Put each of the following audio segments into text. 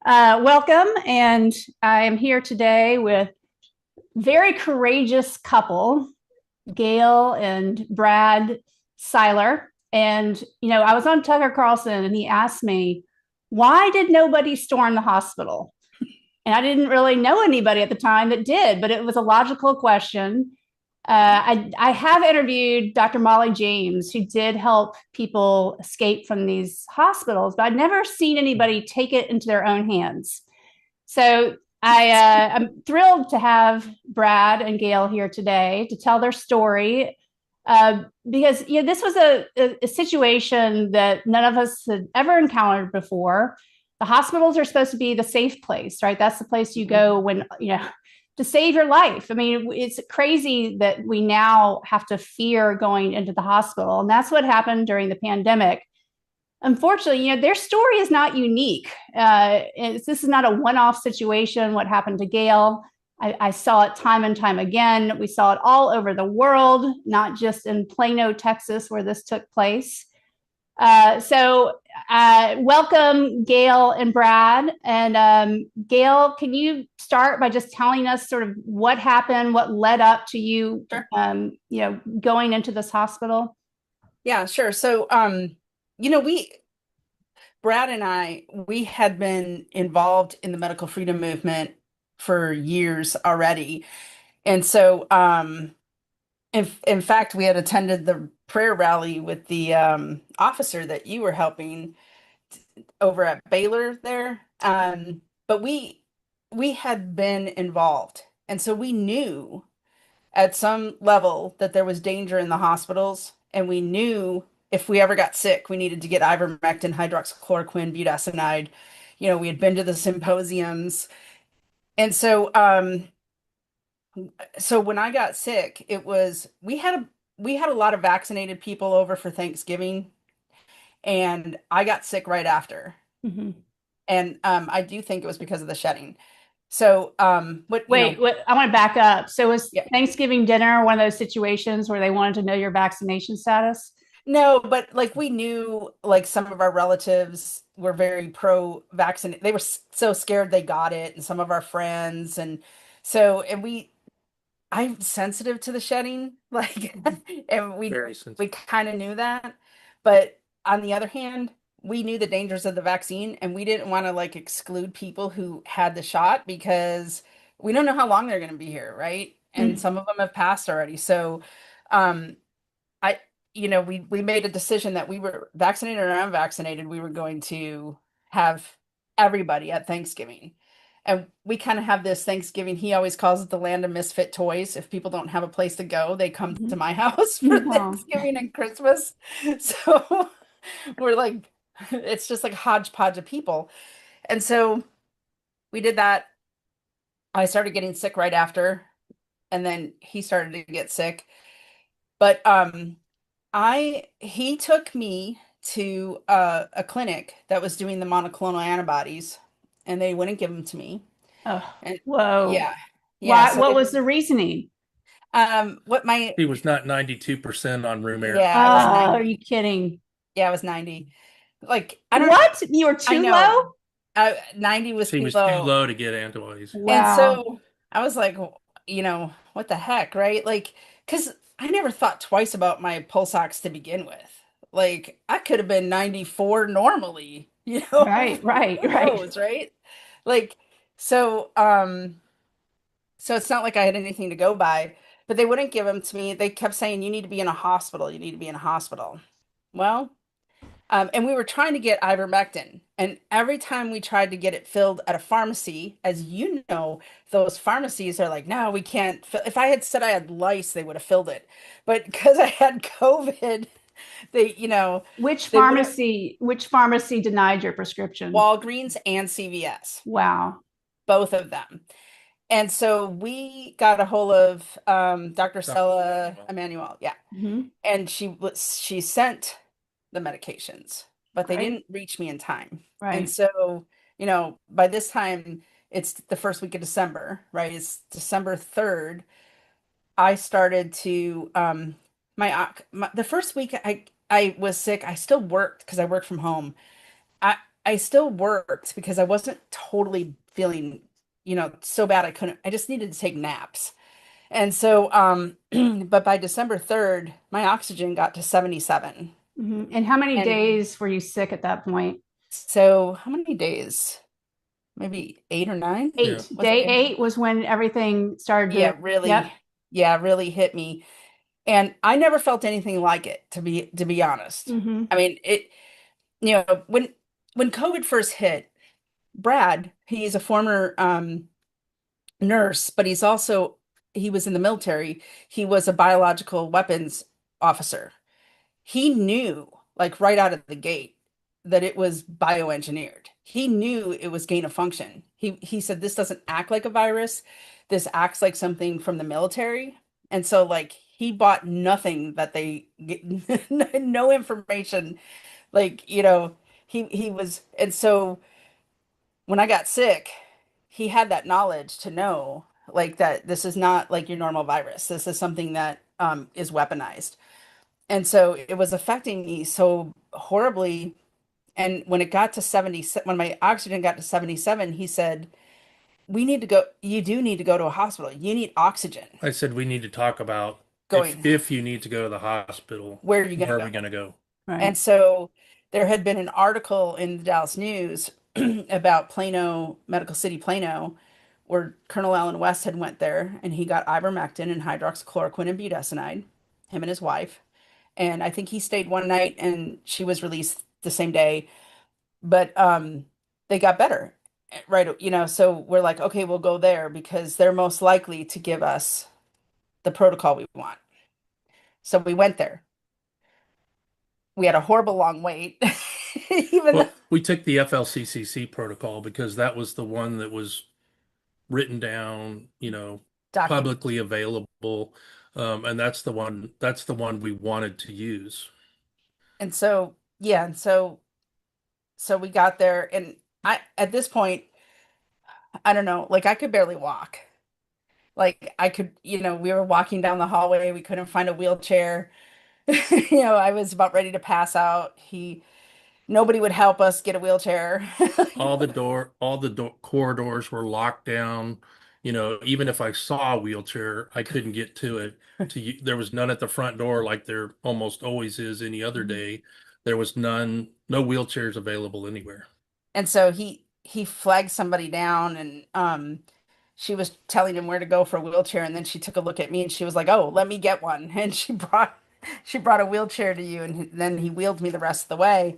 Welcome, and I am here today with very courageous couple, Gail and Brad Seiler. And I was on Tucker Carlson, and he asked me, "Why did nobody storm the hospital?" And I didn't really know anybody at the time that did, but it was a logical question. I have interviewed Dr. Molly James, who did help people escape from these hospitals, but I'd never seen anybody take it into their own hands. So I'm thrilled to have Brad and Gail here today to tell their story, because this was a situation that none of us had ever encountered before. The hospitals are supposed to be the safe place, right? That's the place you go when to save your life. I mean, it's crazy that we now have to fear going into the hospital, and that's what happened during the pandemic. Unfortunately, their story is not unique. This is not a one-off situation. What happened to Gail? I saw it time and time again. We saw it all over the world, not just in Plano, Texas, where this took place. Welcome, Gail and Brad. And Gail, can you start by just telling us sort of what happened, what led up to you, Sure. going into this hospital? Yeah, sure. We, Brad and we had been involved in the medical freedom movement for years already. And so, in fact, we had attended the prayer rally with the officer that you were helping over at Baylor there. But we had been involved. And so we knew at some level that there was danger in the hospitals, and we knew if we ever got sick, we needed to get ivermectin, hydroxychloroquine, budesonide. We had been to the symposiums, and so when I got sick, it was we had a lot of vaccinated people over for Thanksgiving, and I got sick right after, Mm-hmm. and I do think it was because of the shedding. So, Wait, I want to back up. So was yeah. Thanksgiving dinner one of those situations where they wanted to know your vaccination status? No, but like we knew like some of our relatives were very pro-vaccine. They were so scared they got it, and some of our friends and I'm sensitive to the shedding, like and Very we sensitive. kind of knew that. But on the other hand, we knew the dangers of the vaccine, and we didn't want to like exclude people who had the shot because we don't know how long they're going to be here, right? And Mm. some of them have passed already. So um I, we made a decision that we were vaccinated or unvaccinated, we were going to have everybody at Thanksgiving. And we kind of have this Thanksgiving, he always calls it the land of misfit toys. If people don't have a place to go, they come to Mhm. my house for Oh. Thanksgiving and Christmas. So we're like, it's just like a hodgepodge of people. And so we did that. I started getting sick right after, and then he started to get sick. But I he took me to a clinic that was doing the monoclonal antibodies, and they wouldn't give them to me. Oh, And whoa. yeah, yeah. Why? So What was the reasoning? what my He was not 92% on room air. yeah, I was Are 90. you kidding? Yeah, I was 90. Like I don't, What? You were I too know, low? 90 was He too was too low, low to get antibodies. and Wow. so I was like, what the heck, right? Like, because I never thought twice about my pulse ox to begin with. Like, I could have been 94 normally, Right, right, who right. knows, right? Like, so, um, so it's not like I had anything to go by, but they wouldn't give them to me. They kept saying, you need to be in a hospital. You need to be in a hospital. Well, and we were trying to get ivermectin. And every time we tried to get it filled at a pharmacy, as you know, those pharmacies are like, no, we can't. If I had said I had lice, they would have filled it. But because I had COVID, they, Which they wouldn't. pharmacy? Which pharmacy denied your prescription? Walgreens and CVS, Wow. both of them. And so we got a hold of Dr. Dr. Stella Manuel. Emanuel, yeah, Hmm. and she sent the medications, but they Right, didn't reach me in time. And right. so, by this time it's the first week of December, right? It's December 3rd. I started to the first week I was sick, I still worked because I worked from home. I still worked because I wasn't totally feeling, so bad I just needed to take naps. And so, but by December 3rd, my oxygen got to 77. And how many And days were you sick at that point? so how many days? Maybe 8 or 9? Yeah. Eight. Was it Day 8? eight was when everything started Yeah, to, really, yep. yeah, really hit me. And I never felt anything like it, to be honest. Mm-hmm. I mean, when COVID first hit, Brad, he's a former nurse, but he was in the military. He was a biological weapons officer. He knew, like right out of the gate, that it was bioengineered. He knew it was gain of function. He said this doesn't act like a virus. This acts like something from the military. And so like he bought nothing that they no information. Like, he was, and so when I got sick, he had that knowledge to know like that this is not like your normal virus. This is something that is weaponized. And so it was affecting me so horribly. And when it got to 70, when my oxygen got to 77, he said, you do need to go to a hospital. You need oxygen. I said we need to talk about Going, if you need to go to the hospital, where are you going where to are go? we going to go? Right. And so there had been an article in the Dallas News about Plano, Medical City, Plano, where Colonel Allen West had went there and he got ivermectin and hydroxychloroquine and budesonide, him and his wife. And I think he stayed one night and she was released the same day. But they got better, right? So we're like, okay, we'll go there because they're most likely to give us the protocol we want. So we went there. We had a horrible long wait, even though Well, we took the FLCCC protocol because that was the one that was written down, document. publicly available, and that's the one we wanted to use. And so, yeah, and so we got there and at this point, I don't know, like I could barely walk. Like I could, we were walking down the hallway, we couldn't find a wheelchair. I was about ready to pass out. Nobody would help us get a wheelchair. All the door corridors were locked down. Even if I saw a wheelchair, I couldn't get to it. There was none at the front door like there almost always is any other day. There was none, no wheelchairs available anywhere. And so he flagged somebody down and she was telling him where to go for a wheelchair and then she took a look at me and she was like, "Oh, let me get one." And she brought a wheelchair to you and then he wheeled me the rest of the way.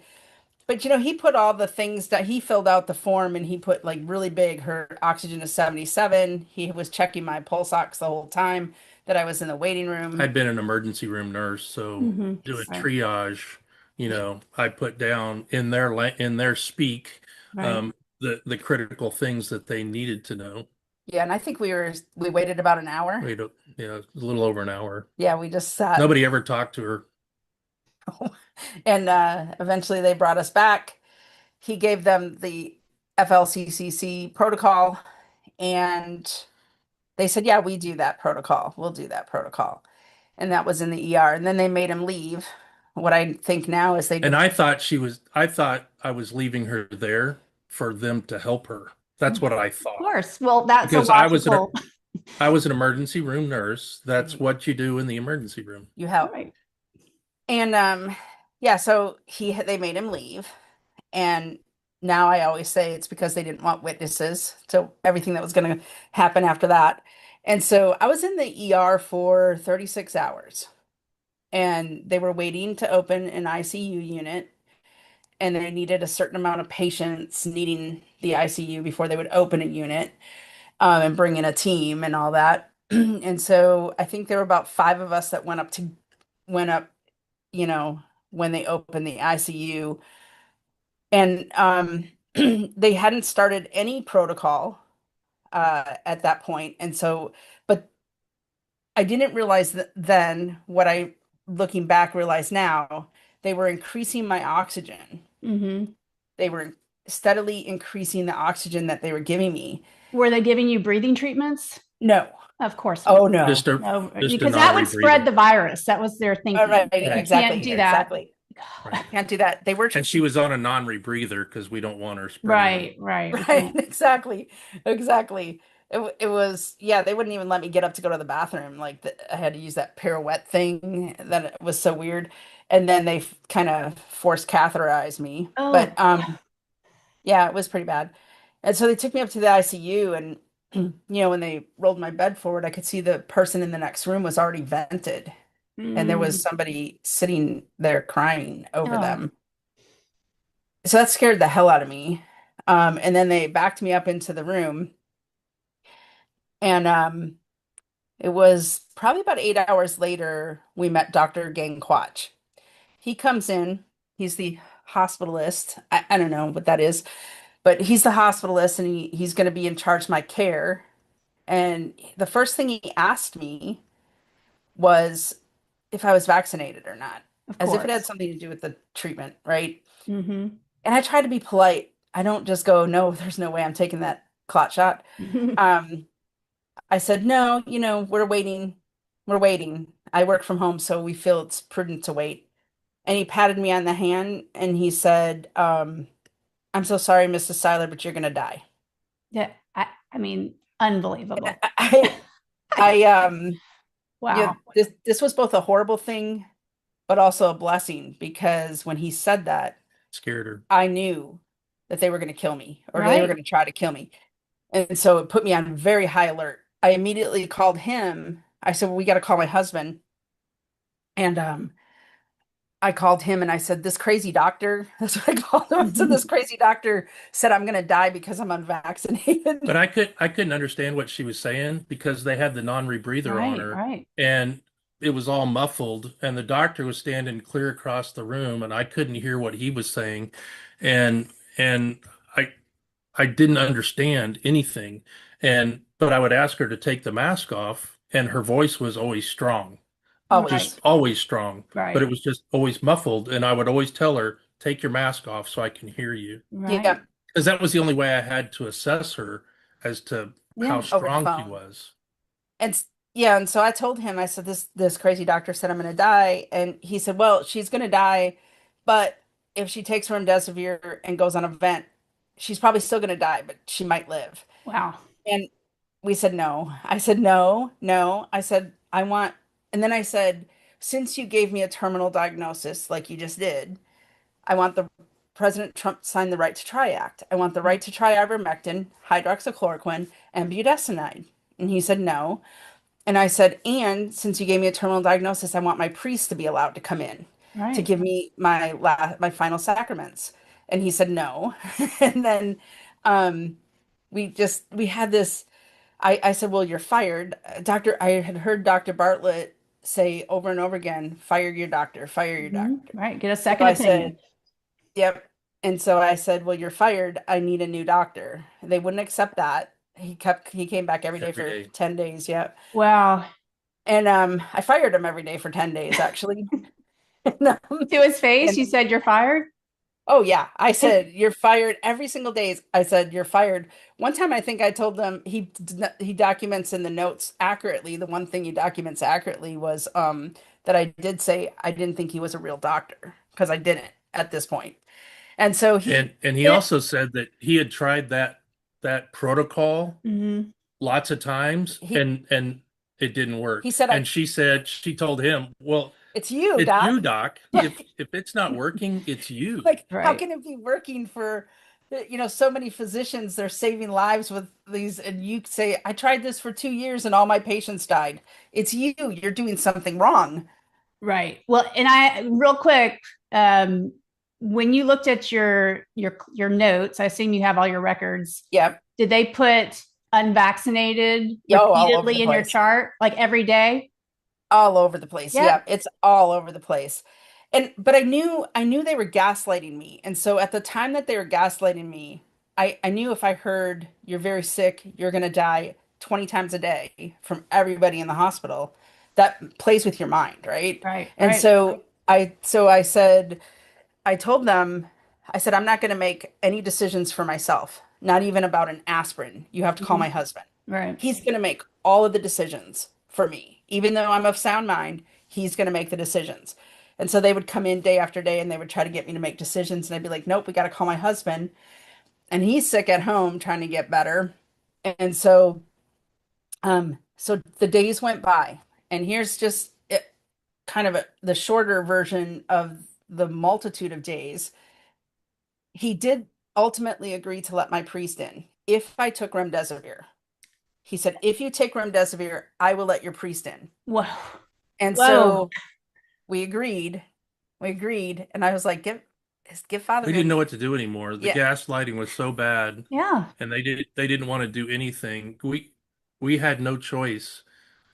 But he put all the things that he filled out the form and he put like really big, her oxygen is 77. He was checking my pulse ox the whole time that I was in the waiting room. I'd been an emergency room nurse, so Mm-hmm. doing Right. triage, Yeah, I put down in their speak, Right. the critical things that they needed to know. yeah, and I think we waited about an hour. Wait, yeah, a little over an hour. Yeah, we just sat. Nobody ever talked to her. And eventually they brought us back. He gave them the FLCCC protocol, and they said, "Yeah, we do that protocol. We'll do that protocol." And that was in the ER. And then they made him leave. What I think now is And I thought I was leaving her there for them to help her. That's what I Of thought. course. Well, that's a Because logical. I was an emergency room nurse. That's what you do in the emergency room. you help. Right. And yeah, so they made him leave. And now I always say it's because they didn't want witnesses to everything that was going to happen after that. And so I was in the ER for 36 hours and they were waiting to open an ICU unit and they needed a certain amount of patients needing the ICU before they would open a unit and bring in a team and all that. And so I think there were about five of us that went up, you know, when they opened the ICU. And they hadn't started any protocol at that point. And so, but I didn't realize that then what I, looking back, realize now, they were increasing my oxygen. Mm-hmm. They were steadily increasing the oxygen that they were giving me. Were they giving you breathing treatments? No. Of course Oh, not. no. Just to No, just to because not that would spread rebreathing. the virus. That was their All thinking. right. You Right. Exactly. can't do that. Exactly. Right. Can't do that. They were And she was on a non-rebreather because we don't want her spreading. Right, right. We right, can't. exactly, exactly. It was, yeah, they wouldn't even let me get up to go to the bathroom. Like I had to use that pirouette thing that it was so weird. And then they kind of forced catheterized me. Oh, But yeah, it was pretty bad. And so they took me up to the ICU and when they rolled my bed forward, I could see the person in the next room was already vented and there was mm, somebody sitting there crying over oh, them. So that scared the hell out of me. And then they backed me up into the room and it was probably about 8 hours later we met Dr. Gang Quach. He comes in, he's the hospitalist. I don't know what that is, but he's the hospitalist and he's going to be in charge of my care. And the first thing he asked me was if I was vaccinated or not, of as if it had course. something to do with the treatment, right? Hmm. And I tried to be polite. I don't just go, no, there's no way I'm taking that clot shot. Um, I said, no, we're waiting. We're waiting. I work from home, so we feel it's prudent to wait. And he patted me on the hand and he said, I'm so sorry, Mrs. Seiler, but you're gonna die. Yeah, I mean, unbelievable. I, I, Wow. this was both a horrible thing, but also a blessing because when he said that, Scared her. I knew that they were going to kill me or they were Right. going to try to kill me. And so it put me on very high alert. I immediately called him. I said, well, we got to call my husband. And I called him and I said, this crazy doctor, that's what I called him. I said, this crazy doctor said I'm going to die because I'm unvaccinated. But I couldn't understand what she was saying because they had the non-rebreather on Right, her right. and it was all muffled and the doctor was standing clear across the room and I couldn't hear what he was saying and and I I didn't understand anything and but I would ask her to take the mask off and her voice was always strong, Always. Right, just always strong, but it right, was just always muffled and I would always tell her take your mask off so I can hear you. right. Yeah. Because that was the only way I had to assess her as to how Yeah. Over the strong she phone. was. And yeah, and so I told him, I said, this crazy doctor said I'm gonna die. And he said, well, she's gonna die, but if she takes remdesivir and goes on a vent, she's probably still gonna die, but she might live. Wow. And we said no. I said no, no. I said, I want, and then I said, since you gave me a terminal diagnosis like you just did, I want the President Trump signed the Right to Try Act. I want the right to try ivermectin, hydroxychloroquine, and budesonide. And he said no. And I said, and since you gave me a terminal diagnosis, I want my priest to be allowed to come in to Right. give me my final sacraments. And he said no. And then um, we had this. I said, well, you're fired, Doctor. I had heard Dr. Bartlett say over and over again, fire your doctor, fire your Hmm. doctor. Right. Get a So second I opinion. said, yep. And so I said, well, you're fired. I need a new doctor. They wouldn't accept that. He came back every day Every for day. 10 days. Yep. Wow. And I fired him every day for 10 days, actually. And, To his face, and you said you're fired? oh, yeah, I said, you're fired every single day. I said, you're fired. One time, I think I told them he documents in the notes accurately. The one thing he documents accurately was that I did say I didn't think he was a real doctor because I didn't at this point. And so And he it, also said that he had tried that protocol Hmm. lots of times he and it didn't work. he said, And she told him, "Well, it's you, it's Doc. you, Doc. Like, If it's not working, it's you." like, how Right. can it be working for, so many physicians? They're saving lives with these, and you say, I tried this for 2 years and all my patients died. It's you. You're doing something wrong. Right. Well, and I real quick, um, when you looked at your notes, I assume you have all your records. Yep. Did they put unvaccinated Yo, all over the repeatedly in your place. chart, like every day? All over the place. Yep. Yeah, it's all over the place. And but I knew they were gaslighting me. And so at the time that they were gaslighting me, I knew if I heard you're very sick, you're gonna die 20 times a day from everybody in the hospital, that plays with your mind, right? Right. And Right. so I said, I told them, I said, I'm not gonna make any decisions for myself, not even about an aspirin. You have to call Mhm. my husband. Right. He's going to make all of the decisions for me. Even though I'm of sound mind, he's going to make the decisions. And so they would come in day after day and they would try to get me to make decisions. And I'd be like, nope, we got to call my husband. And he's sick at home trying to get better. And so the days went by. And here's just kind of the shorter version of the multitude of days. He did ultimately agree to let my priest in if I took remdesivir. He said, if you take remdesivir, I will let your priest in. Whoa. And Whoa. so we agreed. We agreed. And I was like, give Father We didn't in. know what to do anymore. The Yeah, gaslighting was so bad, Yeah. and they didn't want to do anything. We had no choice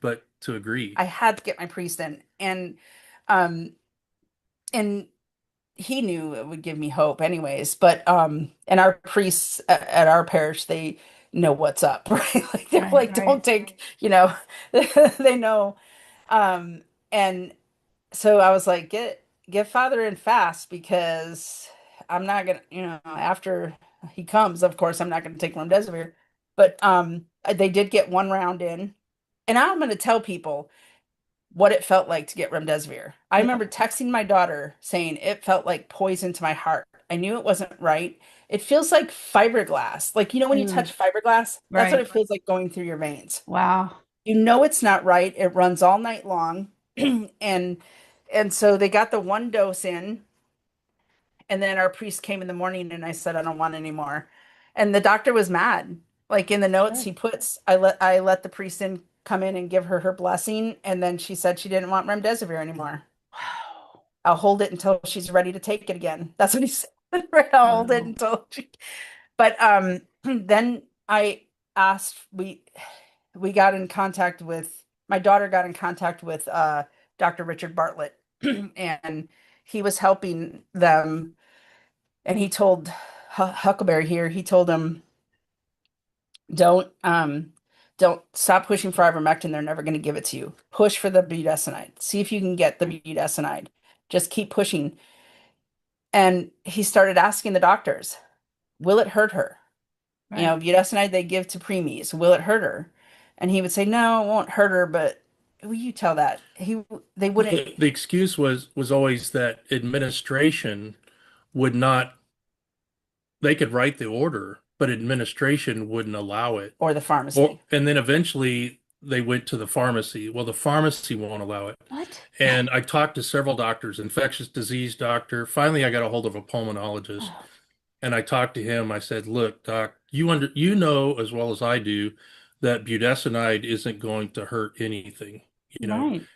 but to agree. I had to get my priest in. Um and he knew it would give me hope anyways, but and our priests at our parish, they know what's up, right? Like they're Right, like, right. don't take, they know. Um and so I was like, get Father in fast because I'm not gonna, after he comes, of course, I'm not gonna take remdesivir. But they did get one round in, and I'm gonna tell people what it felt like to get remdesivir. I Yeah. remember texting my daughter saying it felt like poison to my heart. I knew it wasn't right. It feels like fiberglass. Like, when you Ooh, touch fiberglass, that's what right. it feels like going through your veins. Wow. You know it's not right. It runs all night long. And so they got the one dose in, and then our priest came in the morning and I said, I don't want any more. And the doctor was mad. Like in the notes Sure. he puts, I let the priest in come in and give her blessing, and then she said she didn't want remdesivir anymore. Wow. I'll hold it until she's ready to take it again. That's what he said. Right, I'll hold it Wow. until she. But then I asked. We got in contact with my daughter. Got in contact with Dr. Richard Bartlett, and he was helping them. And he told Huckleberry here. He told him, don't stop pushing for ivermectin. They're never going to give it to you. Push for the budesonide. See if you can get the budesonide. Just keep pushing. And he started asking the doctors, will it hurt her? Right. Budesonide they give to preemies. Will it hurt her? And he would say, no, it won't hurt her, but will you tell that? They Well, wouldn't, the excuse was always that administration would not, they could write the order, but administration wouldn't allow it. or the pharmacy. And then eventually they went to the pharmacy. Well, the pharmacy won't allow it. What? And I talked to several doctors, infectious disease doctor. Finally, I got a hold of a pulmonologist, Oh, and I talked to him. I said, "Look, doc, you know as well as I do that budesonide isn't going to hurt anything, you know, right.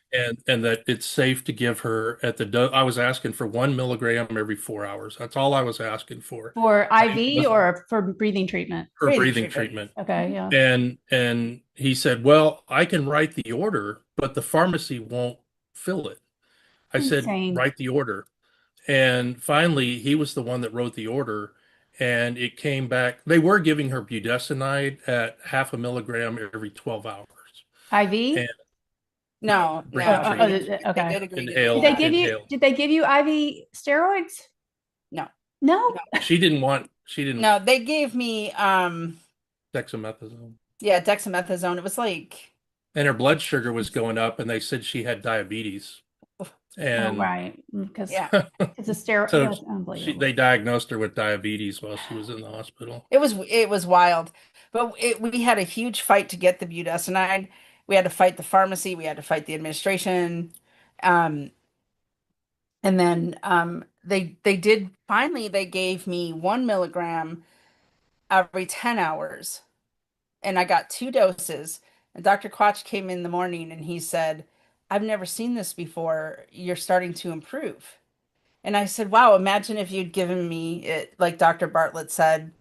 and that it's safe to give her at the dose. I was asking for 1 milligram every 4 hours. That's all I was asking for. For I IV wasn't or for breathing treatment? her Breathing breathing treatment. treatment." Okay, yeah. And he said, "Well, I can write the order, but the pharmacy won't fill it." I said, Insane. "Write the order." And finally, he was the one that wrote the order, and it came back. They were giving her budesonide at 0.5 milligram every 12 hours IV? and No, breathing no, treatment, they Okay. did agree to do inhale, that. inhale. Did they give you IV steroids? No, No. no, She didn't no, they gave me, dexamethasone. yeah, dexamethasone. It was like, And her blood sugar was going up, and they said she had diabetes. Oh, And right. Because yeah, it's a steroid. so That's they unbelievable. diagnosed her with diabetes while she was in the hospital. it was wild. But we had a huge fight to get the budesonide. We had to fight the pharmacy. We had to fight the administration. Um, and then they did finally they gave me 1 milligram every 10 hours, and I got two doses. And Dr. Quach came in the morning and he said, I've never seen this before. You're starting to improve. And I said, wow, imagine if you'd given me it, like Dr. Bartlett said,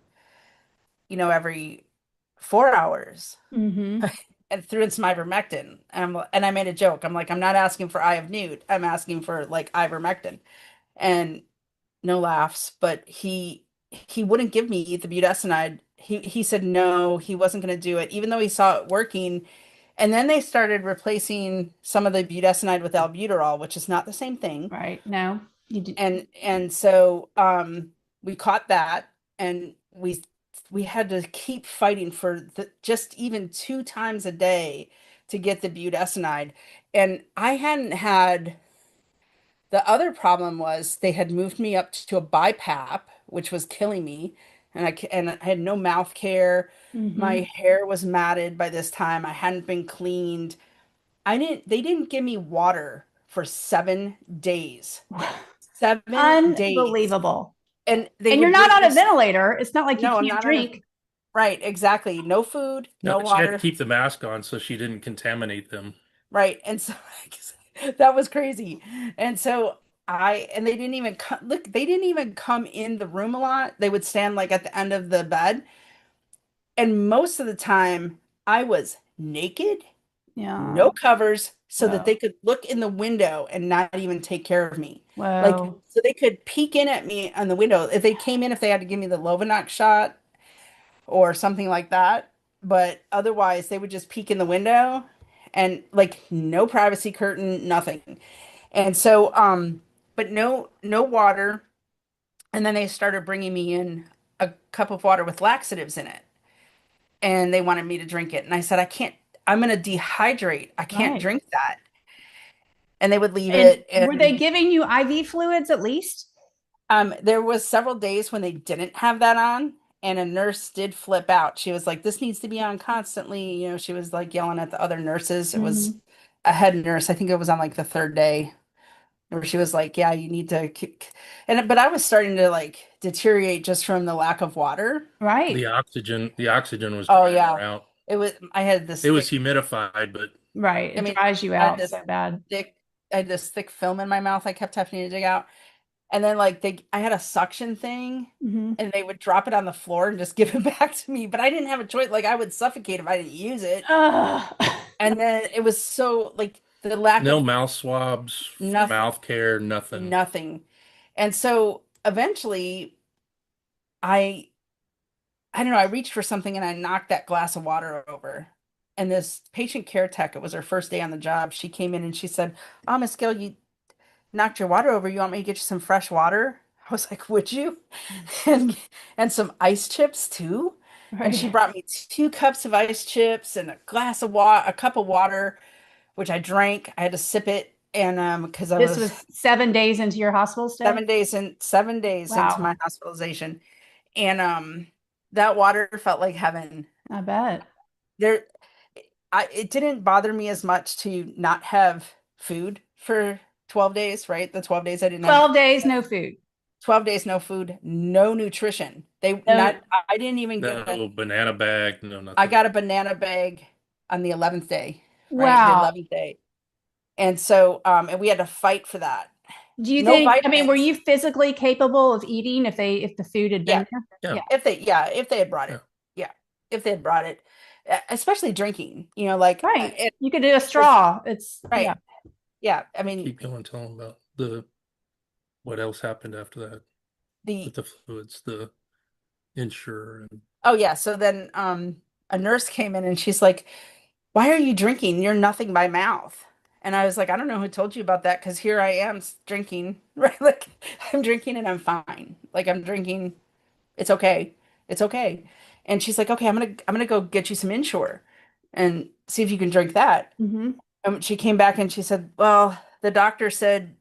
every 4 hours Mm-hmm. and threw in some ivermectin. And I made a joke. I'm like, I'm not asking for eye of newt. I'm asking for like ivermectin. And no laughs, but he wouldn't give me the budesonide. He said no, he wasn't going to do it, even though he saw it working. And then they started replacing some of the budesonide with albuterol, which is not the same thing. Right. No, you did. And so we caught that, and we had to keep fighting for just even 2 times a day to get the budesonide. And I hadn't had The other problem was they had moved me up to a BiPAP, which was killing me, and I had no mouth care. Hmm. My hair was matted by this time. I hadn't been cleaned. I didn't They didn't give me water for 7 days. 7 days. Unbelievable. And they And you're would not give on me a ventilator. It's not like you no, I'm can't not on a drink. right, exactly. No food, No, no she had to water. keep the mask on so she didn't contaminate them. Right. And so that was crazy. And so and they didn't even come, look, they didn't even come in the room a lot. They would stand like at the end of the bed. And most of the time I was naked, Yeah. no covers, so that they Whoa. could look in the window and not even take care of me. Like, Whoa. so they could peek in at me on the window. If they came in, if they had to give me the Lovenox shot or something like that. But otherwise, they would just peek in the window and like no privacy curtain, nothing. And so, but no water. And then they started bringing me in a cup of water with laxatives in it. And they wanted me to drink it. And I said, I can't, I'm going to dehydrate. I can't Right. drink that. And they would leave And it. were they And giving you IV fluids at least? there was several days when they didn't have that on, and a nurse did flip out. She was like, "This needs to be on constantly." She was like yelling at the other nurses. It was Hmm. a head nurse. I think it was on like the third day where she was like, "Yeah, you need to." But I was starting to like deteriorate just from the lack of water. Right. The oxygen was Oh drying yeah, her out. it was. I had this It was thick. humidified, but Right. I It mean, dries you I had out this so bad. thick. I had this thick film in my mouth. I kept having to dig out. And then like I had a suction thing Hmm. and they would drop it on the floor and just give it back to me. But I didn't have a choice. Like I would suffocate if I didn't use it. Ugh. And then it was so like the lack no of mouth swabs, nothing, mouth care, nothing. nothing. And so eventually I I don't know, I reached for something and I knocked that glass of water over. And this patient care tech, it was her first day on the job. She came in and she said, "Oh, Miss Gill, you knocked your water over. You want me to get you some fresh water?" I was like, "Would you?" And some ice chips too. And she Right. brought me 2 cups of ice chips and a glass of water, a cup of water, which I drank. I had to sip it, and because I This was was 7 days into your hospital stay? 7 days into Wow. my hospitalization, and that water felt like heaven. I bet. There, it didn't bother me as much to not have food for 12 days, right? The 12 days I didn't have 12 days, no food. 12 days, no food, no nutrition. No. I didn't even No banana bag, no I nothing. got a banana bag on the 11th day, right? The Wow. 11th day. And so, and we had to fight for that. Do you No think, I mean, were vitamins. you physically capable of eating if the food had Yeah. been there? Yeah, Yeah. If they had brought yeah. it. Yeah. If they had brought it, especially drinking, like Right. it You could do a was straw. It's, yeah. right. Yeah. I mean, Keep going, tell them about the what else happened after that the with the fluids, the insurer and oh yeah. So then, a nurse came in and she's like, "Why are you drinking? You're nothing by mouth." And I was like, "I don't know who told you about that because here I am drinking, right? Like I'm drinking and I'm fine. Like I'm drinking, it's okay. It's okay." And she's like, "Okay, I'm gonna go get you some Ensure and see if you can drink that." Hmm. And she came back and she said, "Well, the doctor said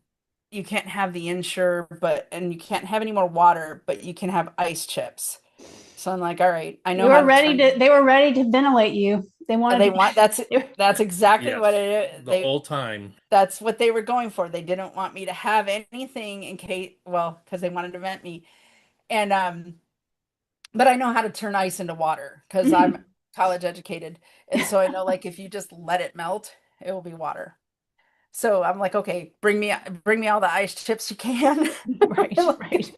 you can't have the Ensure, and you can't have any more water, but you can have ice chips." So I'm like, "All right, I know how to turn." They were ready to ventilate you. They wanted They to, want that's exactly what yes, it is. the whole time. That's what they were going for. They didn't want me to have anything in case, well, because they wanted to vent me. And but I know how to turn ice into water because I'm college educated. And so I know like if you just let it melt, it will be water. So I'm like, okay, bring me all the ice chips you can. right, right.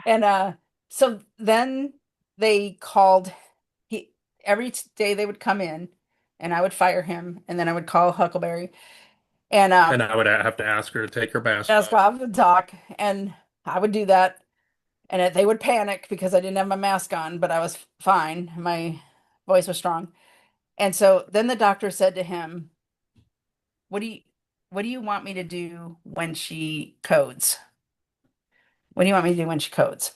And so then they called he every day they would come in and I would fire him and then I would call Huckleberry and And I would have to ask her to take her mask ask off. off and talk and I would do that and they would panic because I didn't have my mask on, but I was fine. My voice was strong. And so then the doctor said to him, "What do you what do you want me to do when she codes? What do you want me to do when she codes?"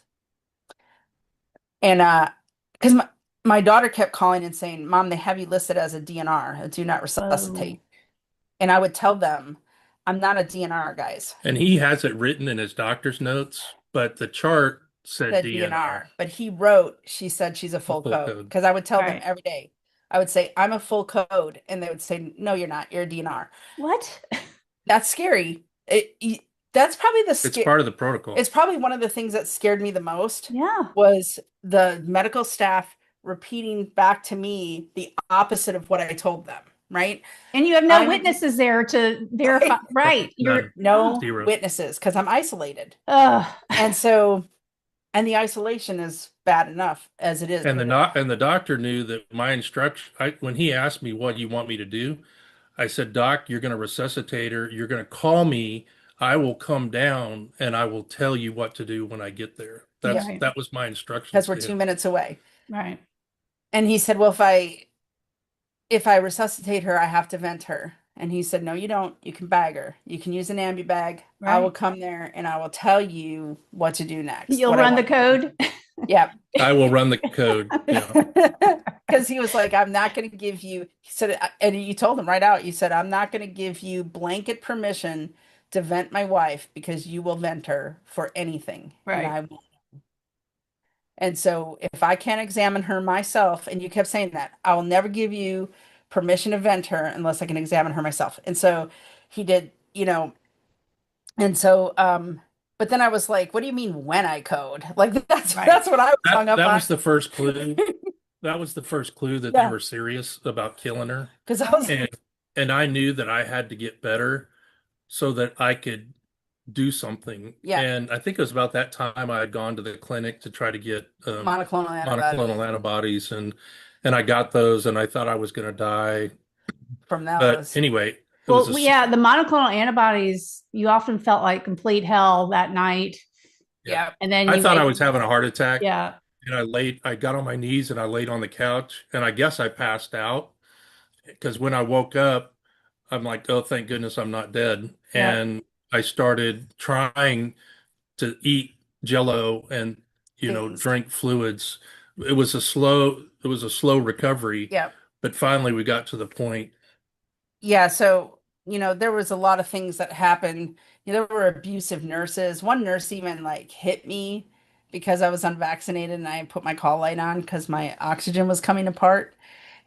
And because my daughter kept calling and saying, "Mom, they have you listed as a DNR, a do not Whoa. resuscitate." And I would tell them, I'm not a DNR, guys. And he has it written in his doctor's notes, but the chart said Said DNR, DNR, but he wrote, she said she's a a full full code. code. Because I would tell them Right. every day, I would say, I'm a full code. And they would say, no, you're not. You're a DNR. What? That's scary. That's probably It's part of the protocol. it's probably one of the things that scared me the most Yeah. was the medical staff repeating back to me the opposite of what I told them, right? And you have no I'm witnesses there to verify. Right. You're no Zero. witnesses because I'm isolated. uh And so, and the isolation is bad enough as it is. And the doctor knew that my instruction, when he asked me what you want me to do, I said, Doc, you're going to resuscitate her. You're going to call me. I will come down and I will tell you what to do when I get there. Right. That was my instructions Because we're to 2 him. minutes away. right. And he said, well, if I resuscitate her, I have to vent her. And he said, no, you don't. You can bag her. You can use an ambu bag. I will Right. come there and I will tell you what to do next. You'll what I run the want you to do. code. Yeah. I will run the code. Yeah. Because he was like, I'm not going to give you, he said, and you told him right out, you said, I'm not going to give you blanket permission to vent my wife because you will vent her for anything. Right. And I won't. And so if I can't examine her myself, and you kept saying that, I will never give you permission to vent her unless I can examine her myself. And so he did, and so, but then I was like, what do you mean when I code? Like Right. that's what I was hung up That on. was the first clue. That was the first clue that they Yeah. were serious about killing her. Because I was And I knew that I had to get better so that I could do something. Yeah. And I think it was about that time I had gone to the clinic to try to get monoclonal antibodies monoclonal antibodies, and I got those, and I thought I was going to die. from But those. anyway, it Well, was yeah, the monoclonal antibodies, you often felt like complete hell that night. Yeah. And then I you thought I wake- was having a heart attack. Yeah. And I got on my knees and I laid on the couch, and I guess I passed out because when I woke up, I'm like, oh, thank goodness I'm not dead. Yeah. And I started trying to eat Jello and, Things. drink fluids. It was a slow recovery, Yeah. but finally we got to the point. Yeah. So, there was a lot of things that happened. There were abusive nurses. One nurse even like hit me because I was unvaccinated and I put my call light on because my oxygen was coming apart.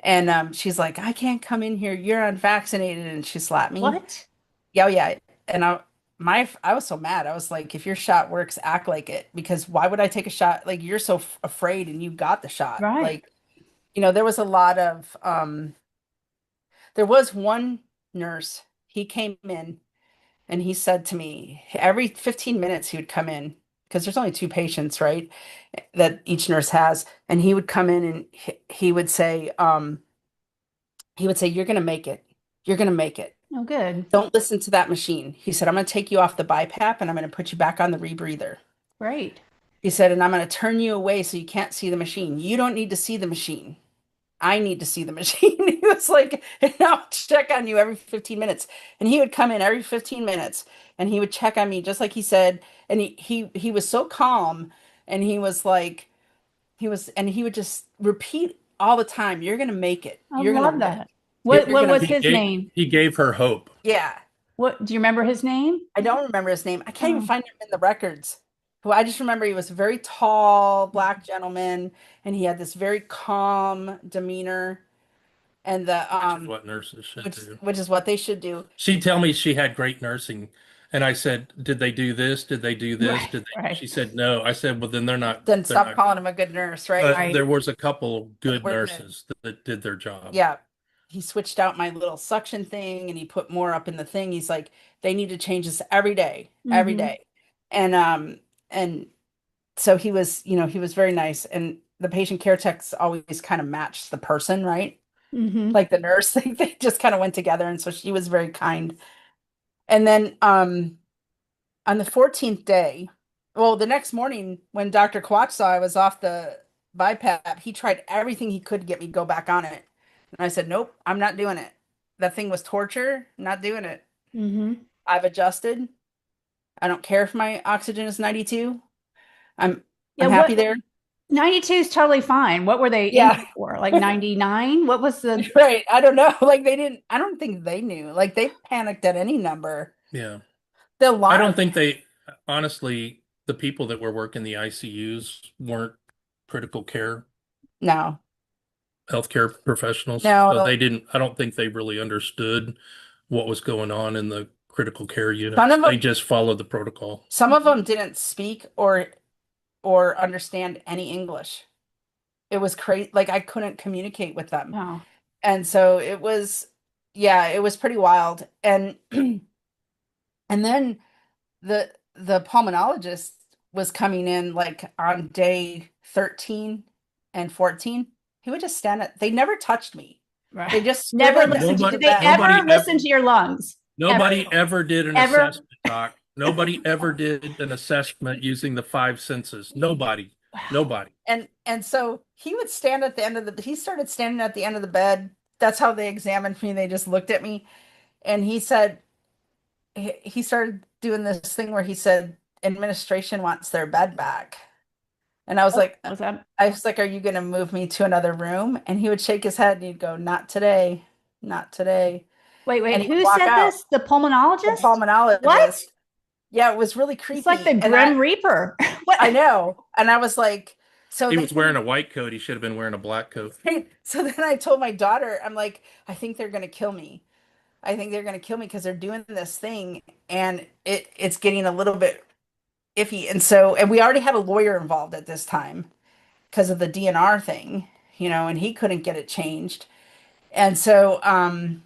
And she's like, I can't come in here. You're unvaccinated. And she slapped me. What? Yeah, oh, yeah. And I was so mad. I was like, if your shot works, act like it. Because why would I take a shot? Like you're so afraid and you got the shot. Right. Like, there was a lot of there was one nurse, he came in and he said to me, every 15 minutes he would come in, because there's only two patients, right? That each nurse has. And he would come in and he would say, you're gonna make it. You're gonna make it. Oh, good. Don't listen to that machine. He said, I'm going to take you off the BiPAP and I'm going to put you back on the rebreather. Great. He said, and I'm going to turn you away so you can't see the machine. You don't need to see the machine. I need to see the machine. He was like, and I'll check on you every 15 minutes. And he would come in every 15 minutes and he would check on me just like he said. And he was so calm and he was like, and he would just repeat all the time, you're going to make it. I You're love going that. You're What gonna was make his name? He gave her hope. Yeah. What do you remember his name? I don't remember his name. I can't even Oh. find him in the records. Well, I just remember he was a very tall black gentleman and he had this very calm demeanor and Which is what nurses should do. which is what they should do. She'd tell me she had great nursing. And I said, did they do this? Did they do this? Right, Did they? right. She said, no. I said, well, then they're not. Then they're stop not- calling him a good nurse, right? But Right. there was a couple good We're good. nurses that did their job. Yeah. He switched out my little suction thing and he put more up in the thing. He's like, they need to change this every day, every Mhm. day. And so he was, he was very nice. And the patient care techs always kind of matched the person, right? Mhm. Like the nurse, they just kind of went together. And so she was very kind. And then on the 14th day, well, the next morning when Dr. Quach saw I was off the BiPAP, he tried everything he could to get me to go back on it. And I said, nope, I'm not doing it. That thing was torture, not doing it. Mhm. I've adjusted. I don't care if my oxygen is 92. I'm Yeah, happy what- there. 92 is totally fine. What were they Yeah. aiming for? Like 99? What was the Right. I don't know. Like I don't think they knew. Like they panicked at any number. Yeah. The I alarm. don't think they, honestly, the people that were working the ICUs weren't critical care No, healthcare professionals. So no. they didn't, I don't think they really understood what was going on in the critical care Some units. of They them, just followed the protocol. some of them didn't speak or understand any English. It was crazy. Like I couldn't communicate with them. Oh, And so it was, yeah, it was pretty wild. And and then the pulmonologist was coming in like on day 13 and 14. He would just stand at, they never touched me. right. They just stood Never at the listened edge to. of Nobody, the Did they bed. ever nobody ever, listen to your lungs? Ever? nobody ever did an Ever? assessment, Doc. Nobody ever did an assessment using the five senses. Nobody, nobody. And so he would stand at the end of the, he started standing at the end of the bed. That's how they examined me. They just looked at me and he said, he started doing this thing where he said administration wants their bed back. And Was that? I was like, are you going to move me to another room? And he would shake his head and he'd go, not today, not today. Wait. And he would Who walk said out. this? The The pulmonologist? What? pulmonologist. Yeah, it was really It's like the creepy. And Grim Reaper. What? I know. And I was like, so He was then, wearing a white coat. He should have been wearing a black coat. so then I told my daughter, I'm like, I think they're going to kill me. I think they're going to kill me because they're doing this thing and it's getting a little bit iffy. And so, and we already had a lawyer involved at this time because of the DNR thing, and he couldn't get it changed. And so on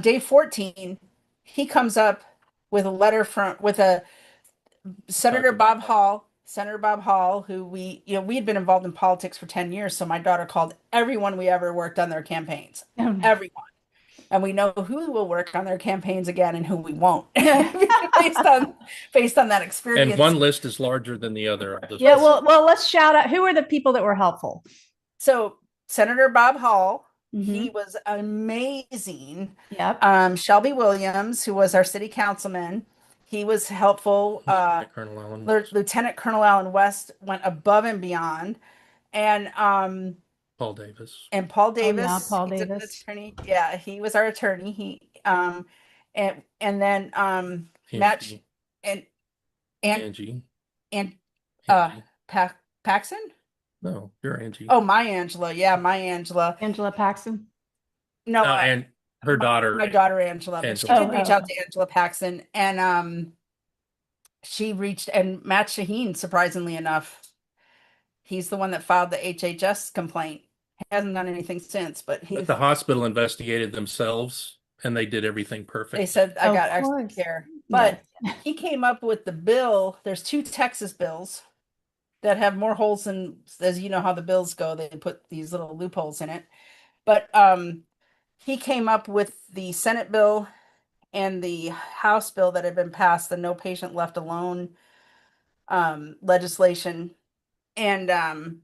day 14, he comes up with a letter with a Dr. Senator Bob Hall, who we had been involved in politics for 10 years. So my daughter called everyone we ever worked on their campaigns, Oh, no. everyone. And we know who will work on their campaigns again and who we won't based on that And experience. one list is larger than the other. Yeah. Well. Let's shout out. Who are the people that were helpful? So Senator Bob Hall, he Mm-hmm. was amazing. Yep. Shelby Williams, who was our city councilman, he was helpful. Colonel Allen West, Lieutenant Colonel Allen West went above and beyond, and Paul Davis, Paul Oh yeah, Davis, Paul he's an Davis. attorney. Yeah, he was our attorney. And then Matt Angie, and and Angie, and uh Angie. Paxson. No, you're Angie. Oh, my Angela. Yeah, my Angela. Angela Paxton. No, And her daughter, my daughter Angela, but she Angela. did reach Oh. out to Angela Paxson, and she reached and Matt Shaheen, surprisingly enough, he's the one that filed the HHS complaint. He hasn't done anything since, but But the hospital investigated themselves and they did everything they perfect. said I Of got excellent course. care. Yes. But he came up with the bill. There's two Texas bills that have more holes than, as you know how the bills go, they put these little loopholes in it. But he came up with the Senate bill and the House bill that had been passed, the No Patient Left Alone legislation, and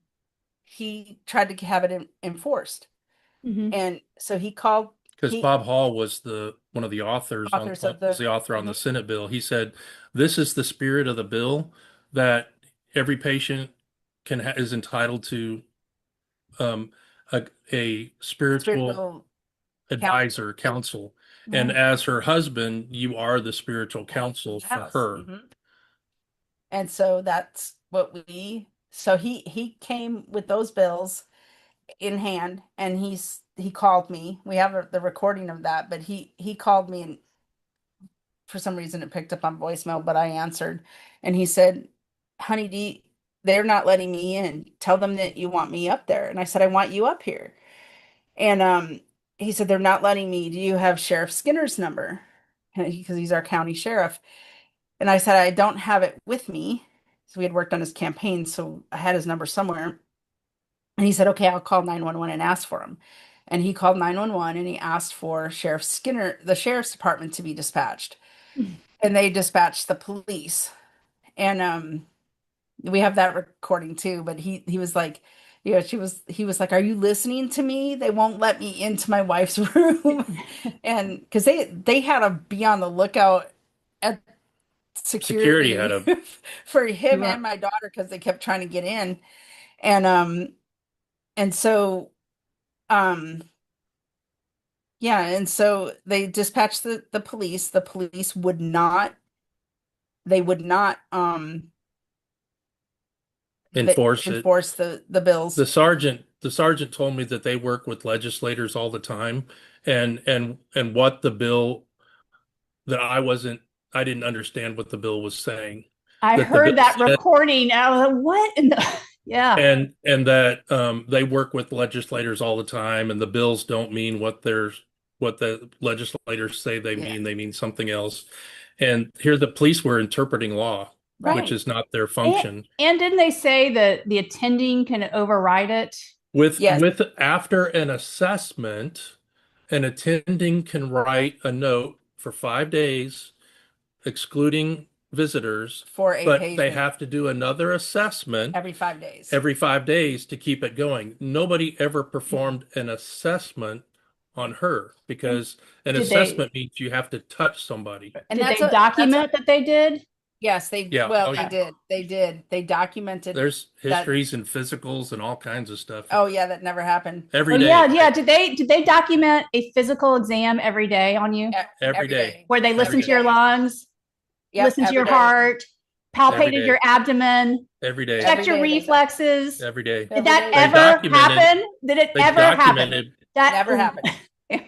he tried to have it enforced. Mm-hmm. And so he called Because he Bob Hall was one of the authors authors of was the the author on the Mhm. Senate bill. He said, "This is the spirit of the bill that every patient is entitled to um, a spiritual spiritual advisor, counsel, and Right. as her husband, you are the spiritual counsel for house. her." And so that's what so he came with those bills in hand, and he called me. We have the recording of that, but he called me, and for some reason it picked up on voicemail, but I answered, and he said, "Honey, they're not letting me in. Tell them that you want me up there." And I said, "I want you up here." And he said, "They're not letting me. Do you have Sheriff Skinner's number?" Because he's our county sheriff. And I said, "I don't have it with me." So we had worked on his campaign, so I had his number somewhere. And he said, "Okay, I'll call 911 and ask for him." And he called 911 and he asked for Sheriff Skinner, the sheriff's department, to be dispatched. And they dispatched the police. And we have that recording too, but he was like, he was like, "Are you listening to me? They won't let me into my wife's room." And because they had to be on the lookout at Security had security a for him Yeah. and my daughter because they kept trying to get in. And so um Yeah, and so they dispatched the police. The police would not, they would not Enforce it. enforce the bills. The sergeant told me that they work with legislators all the time, and what the bill that I didn't understand what the bill was saying. I That the bill heard that said, recording. I was like, what in the yeah. and that they work with legislators all the time, and the bills don't mean what the legislators say they Yeah, mean. They mean something else. And here the police were interpreting law, which Right. is not their And, function. and didn't they say that the attending can override it? yes, With after an assessment, an attending can write a note for 5 days, excluding visitors, for a but paid they meeting have to do another assessment every 5 days. every 5 days to keep it going. Nobody ever performed an assessment on her because an Did they assessment means you have to touch somebody. And did that's they that's document that they did? yes, Yeah. well, Oh, they yeah. did. They did. They documented There's that. histories and physicals and all kinds of stuff Oh yeah, that never happened. Oh every yeah, day, yeah. Did they document a physical exam every day on you every Every day, day. where they every listen Every to your day, day. lungs, Yep, listen to every your day. heart, every palpated day, your abdomen, every day, checked Every your day they reflexes? every day. Did every that day They they ever documented, happen? Did it they ever happen? documented That never happened. of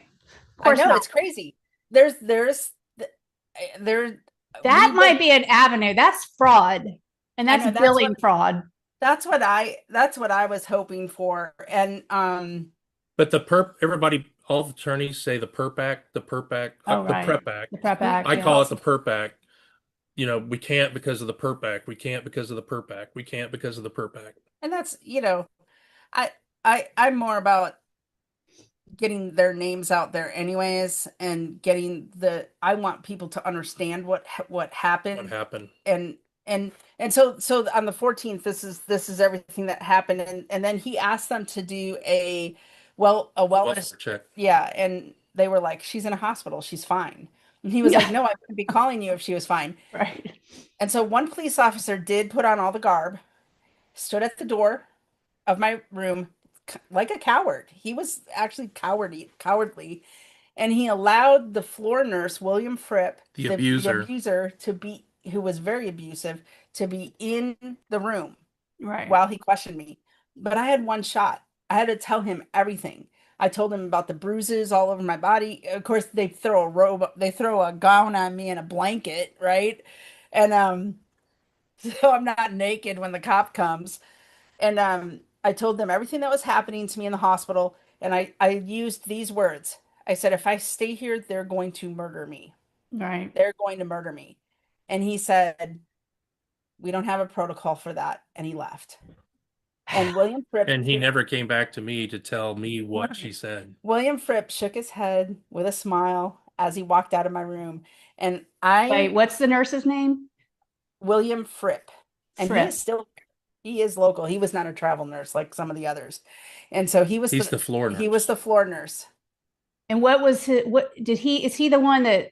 I course know not. it's crazy. There's there That we've been might be an avenue. That's fraud. And I that's know billing fraud. that's what I was hoping for. And But everybody, all the attorneys say the PERP Act, Oh, the right. PrEP Act. The PrEP we Act, I yeah. call it the PERP Act. We can't because of the PERP Act. We can't because of the PERP Act. We can't because of the PERP Act. and that's I I'm more about getting their names out there anyways and getting the I want people to understand what What happened happened? and and so on the 14th this is everything that happened and then he asked them to do a wellness Welfare check. yeah and they were like she's in a hospital she's fine and he was like Yeah, no I wouldn't be calling you if she was fine right. and so one police officer did put on all the garb stood at the door of my room like a coward. He was actually cowardly, and he allowed the floor nurse, William Fripp, The the abuser. abuser, who was very abusive, to be in the room Right. while he questioned me. But I had one shot. I had to tell him everything. I told him about the bruises all over my body. Of course, they throw a gown on me and a blanket, right? And so I'm not naked when the cop comes. And I told them everything that was happening to me in the hospital. And I used these words. I said, if I stay here, they're going to murder me. Right. They're going to murder me. And he said, we don't have a protocol for that. And he left. And And he never came back to me to tell me what she said. William Fripp shook his head with a smile as he walked out of my room. And Wait, what's the nurse's name? William Fripp, and Fripp. he is local. He was not a travel nurse like some of the others. And so He's the floor he was nurse. the floor nurse. And what was his, what did he, is he the one that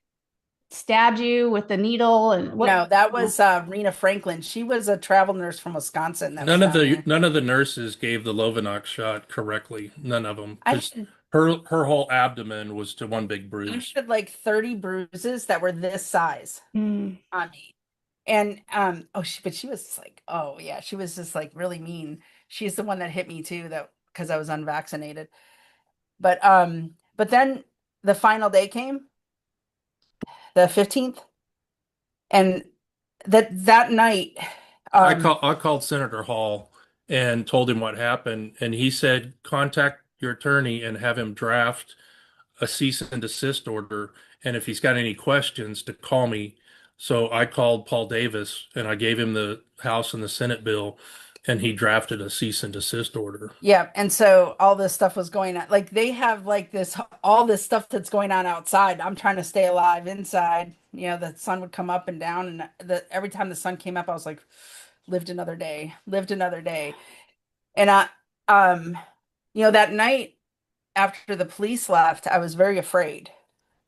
stabbed you with the needle and what? No, that was Rena Franklin. She was a travel nurse from Wisconsin that was None of down the there. none of the nurses gave the Lovenox shot correctly. None of them, I because had, her whole abdomen was to one big I bruise. had like 30 bruises that were this size Mm, on me. And but she was like, oh yeah, she was just like really mean. She's the one that hit me too, that because I was unvaccinated. But then the final day came, the 15th, and that night, I called Senator Hall and told him what happened, and he said contact your attorney and have him draft a cease and desist order, and if he's got any questions, to call me. So I called Paul Davis and I gave him the House and the Senate bill, and he drafted a cease and desist order. yeah, and so all this stuff was going on. Like they have like this all this stuff that's going on outside. I'm trying to stay alive inside. The sun would come up and down, and every time the sun came up, I was like, lived another day. And um, that night after the police left, I was very afraid.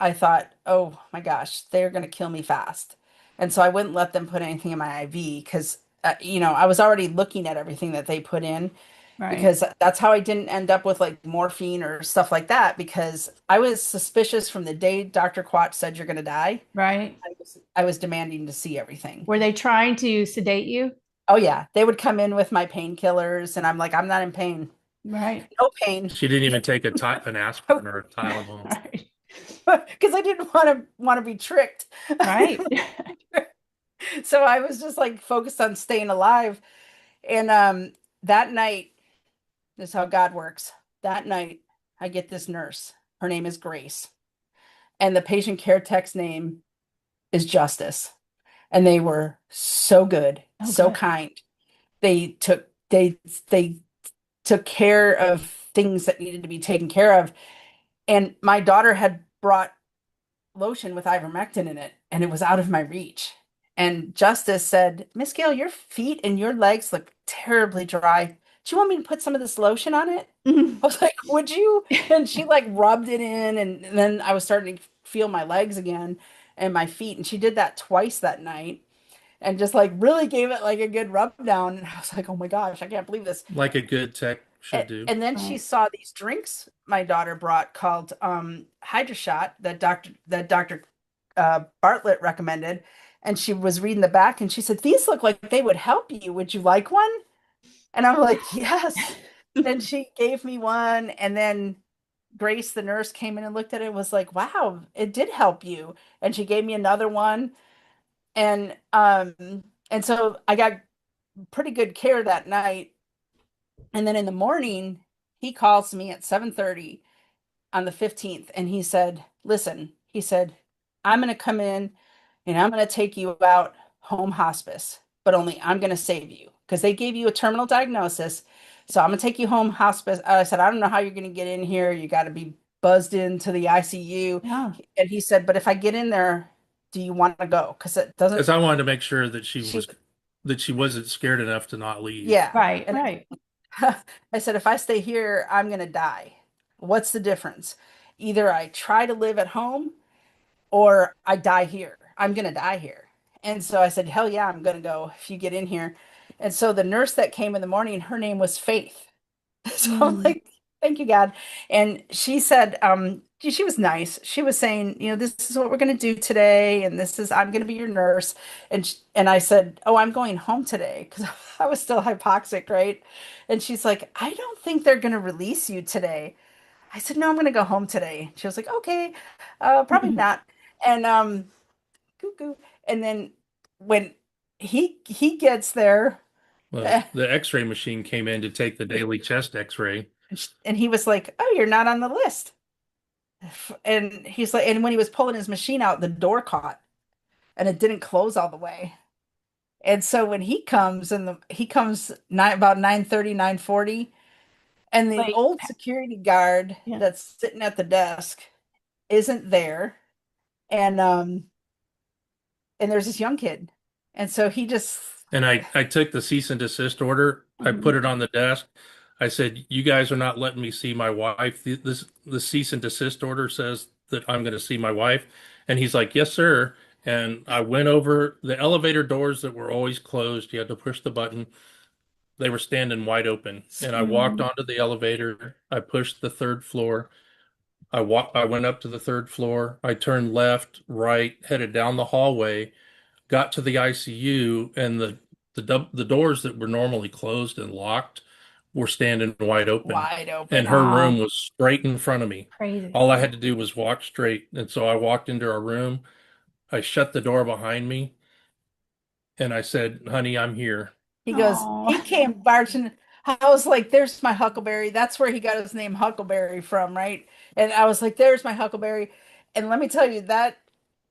I thought, oh my gosh, they're going to kill me fast. And so I wouldn't let them put anything in my IV because, I was already looking at everything that they put in. Right. because that's how I didn't end up with like morphine or stuff like that, because I was suspicious from the day Dr. Quach said you're going to die. Right. I was demanding to see everything. Were they trying to sedate you? Oh yeah, they would come in with my painkillers and I'm like, I'm not in pain. Right. No pain. She didn't even take an aspirin or a Tylenol. Right. Because I didn't want to be tricked. Right. So I was just like focused on staying alive. And that night, this is how God works. That night, I get this nurse. Her name is Grace. And the patient care tech's name is Justice. And they were so good, Oh, so good. kind. They took care of things that needed to be taken care of. And my daughter had brought lotion with ivermectin in it, and it was out of my reach. And Justice said, Miss Gail, your feet and your legs look terribly dry. Do you want me to put some of this lotion on it? I was like, would you? And she like rubbed it in, and then I was starting to feel my legs again and my feet. And she did that twice that night and just like really gave it like a good rub down. And I was like, oh my gosh, I can't believe this. Like a good tech should do. And then she Right. saw these drinks my daughter brought called Hydra Shot that Dr. Bartlett recommended. And she was reading the back and she said, these look like they would help you. Would you like one? And I'm like, yes. Then she gave me one. And then Grace, the nurse, came in and looked at it and was like, wow, it did help you. And she gave me another one. And so I got pretty good care that night. And then in the morning, he calls me at 7:30 on the 15th and he said, "Listen," he said, "I'm going to come in and I'm going to take you out home hospice, but only I'm going to save you because they gave you a terminal diagnosis. So I'm going to take you home hospice." I said, "I don't know how you're going to get in here. You got to be buzzed into the ICU." Yeah. And he said, "But if I get in there, do you want to go? Because it doesn't." Because I wanted to make sure that She, she wasn't scared enough to not leave. yeah. Right. And Right. I said, if I stay here, I'm going to die. What's the difference? Either I try to live at home or I die here. I'm going to die here. And so I said, hell yeah, I'm going to go if you get in here. And so the nurse that came in the morning, her name was Faith. So I'm Mm. like, thank you, God. And she said, she was nice. She was saying, this is what we're going to do today. And this is, I'm going to be your nurse. And I said, oh, I'm going home today because I was still hypoxic, right? And she's like, I don't think they're going to release you today. I said, no, I'm going to go home today. She was like, okay, probably not. And, cuckoo. And then when he gets there, Well, the X-ray machine came in to take the daily chest X-ray. and he was like, oh, you're not on the list. And he's like, and when he was pulling his machine out, the door caught and it didn't close all the way. And so when he comes about 9:30, 9:40, and the Wait. old security guard Yeah. that's sitting at the desk isn't there. And there's this young kid. And so he just And I took the cease and desist order. I put Mhm. it on the desk. I said, "You guys are not letting me see my wife. The cease and desist order says that I'm going to see my wife." And he's like, "Yes, sir." And I went over the elevator doors that were always closed. You had to push the button. They were standing wide open. And I walked Mm. onto the elevator. I pushed the third floor. I went up to the third floor. I turned left, right, headed down the hallway, got to the ICU, and the doors that were normally closed and locked were standing wide open. wide And open. her room Wow. was straight in front of me. Crazy. All I had to do was walk straight. And so I walked into our room. I shut the door behind me and I said, "Honey, I'm here." He goes, Oh. he came barging. I was like, there's my Huckleberry. That's where he got his name Huckleberry from, right? And I was like, there's my Huckleberry. And let me tell you, that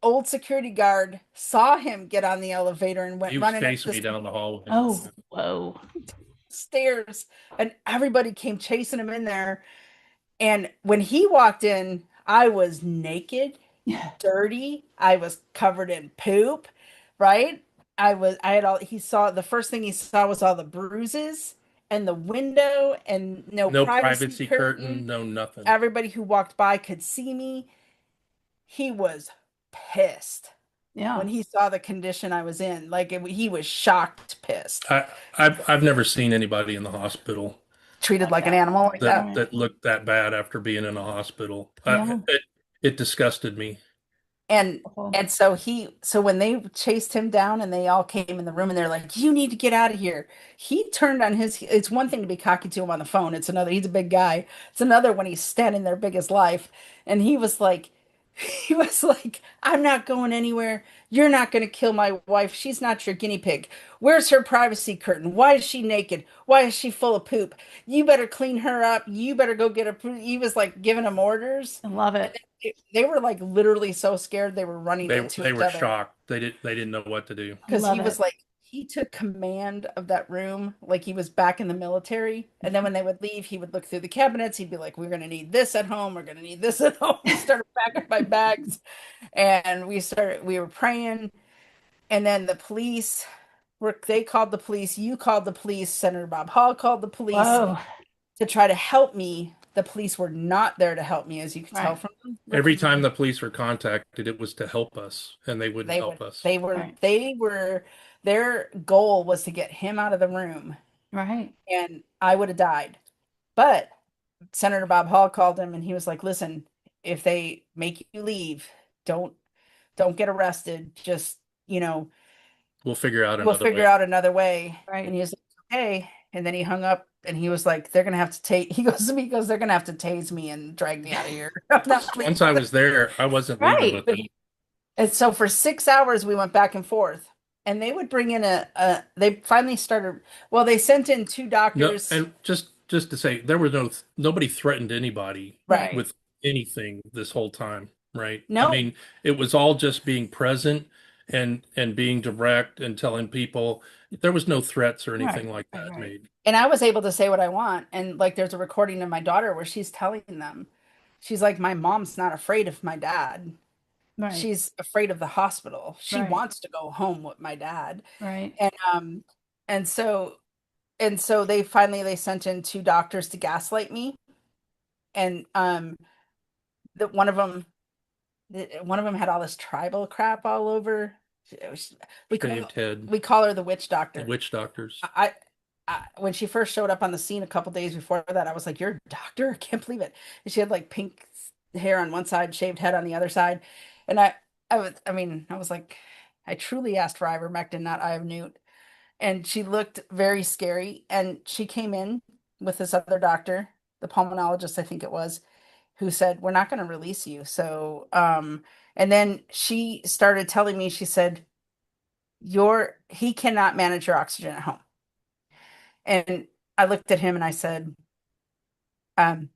old security guard saw him get on the elevator and went He was running up facing the me down the hallway. Oh. Whoa. stairs, and everybody came chasing him in there. And when he walked in, I was naked, Yeah. dirty. I was covered in poop, right? I had all, he saw, the first thing he saw was all the bruises and the window and no No privacy privacy curtain, curtain. no nothing. Everybody who walked by could see me. He was pissed Yeah. when he saw the condition I was in. Like he was shocked, pissed. I, I've never seen anybody in the hospital treated Like like an that. animal like that that. Right. that looked that bad after being in a hospital. Yeah. It disgusted me. And Awful. and so when they chased him down and they all came in the room and they're like, "You need to get out of here." He turned on his, it's one thing to be cocky to him on the phone. It's another, he's a big guy. It's another when he's standing there big as life. And he was like, he was like, "I'm not going anywhere. You're not going to kill my wife. She's not your guinea pig. Where's her privacy curtain? Why is she naked? Why is she full of poop? You better clean her up. You better go get her." He was like giving them orders. I love And it. they were like literally so scared they were running into They each were other shocked. They didn't know what to do. I because love he was it. like, he took command of that room like he was back in the military. And then when they would leave, he would look through the cabinets. He'd be like, "We're going to need this at home. We're going to need this at home." We started packing my bags and we were praying. And then they called the police. You called the police. Senator Bob Hall called the police Whoa. to try to help me. The police were not there to help me, as you could tell Right. from the Every time recording. the police were contacted, it was to help us, and they wouldn't They help would, us. Right. their goal was to get him out of the room, Right. and I would have died. But Senator Bob Hall called him and he was like, "Listen, if they make you leave, don't don't get arrested. Just, We'll figure out we'll another figure way. out another way." And Right. he was like, "Okay." And then he hung up and he was like, "They're gonna have to take," he goes to me, he goes, "They're gonna have to tase me and drag me out of here." I'm not Once leaving. I was there, I wasn't leaving Right. with them. And so for 6 hours we went back and forth. And they would bring in they finally started, well, they sent in two No, doctors. and just to say, there was nobody threatened anybody Right. Right. with anything this whole time, right? I No. mean, it was all just being present and being direct and telling people there was no threats or Right. anything like Right. that Right. made. And I was able to say what I want. And like there's a recording of my daughter where she's telling them, she's like, "My mom's not afraid of my dad. Right. She's afraid of the hospital. She Right. wants to go home with my dad." Right. And and so they sent in two doctors to gaslight me. And that one of them had all this tribal crap all over. It was- We call Shaved head, we call her the witch the doctor. witch doctors. I, when she first showed up on the scene a couple days before that, I was like, "You're a doctor? I can't believe it." And she had like pink hair on one side, shaved head on the other side. And I was like, I truly asked for ivermectin, not Ivernewt. And she looked very scary. And she came in with this other doctor, the pulmonologist, I think it was, who said, "We're not going to release you." So, and then she started telling me, she said, he cannot manage your oxygen at home." And I looked at him and I said, um,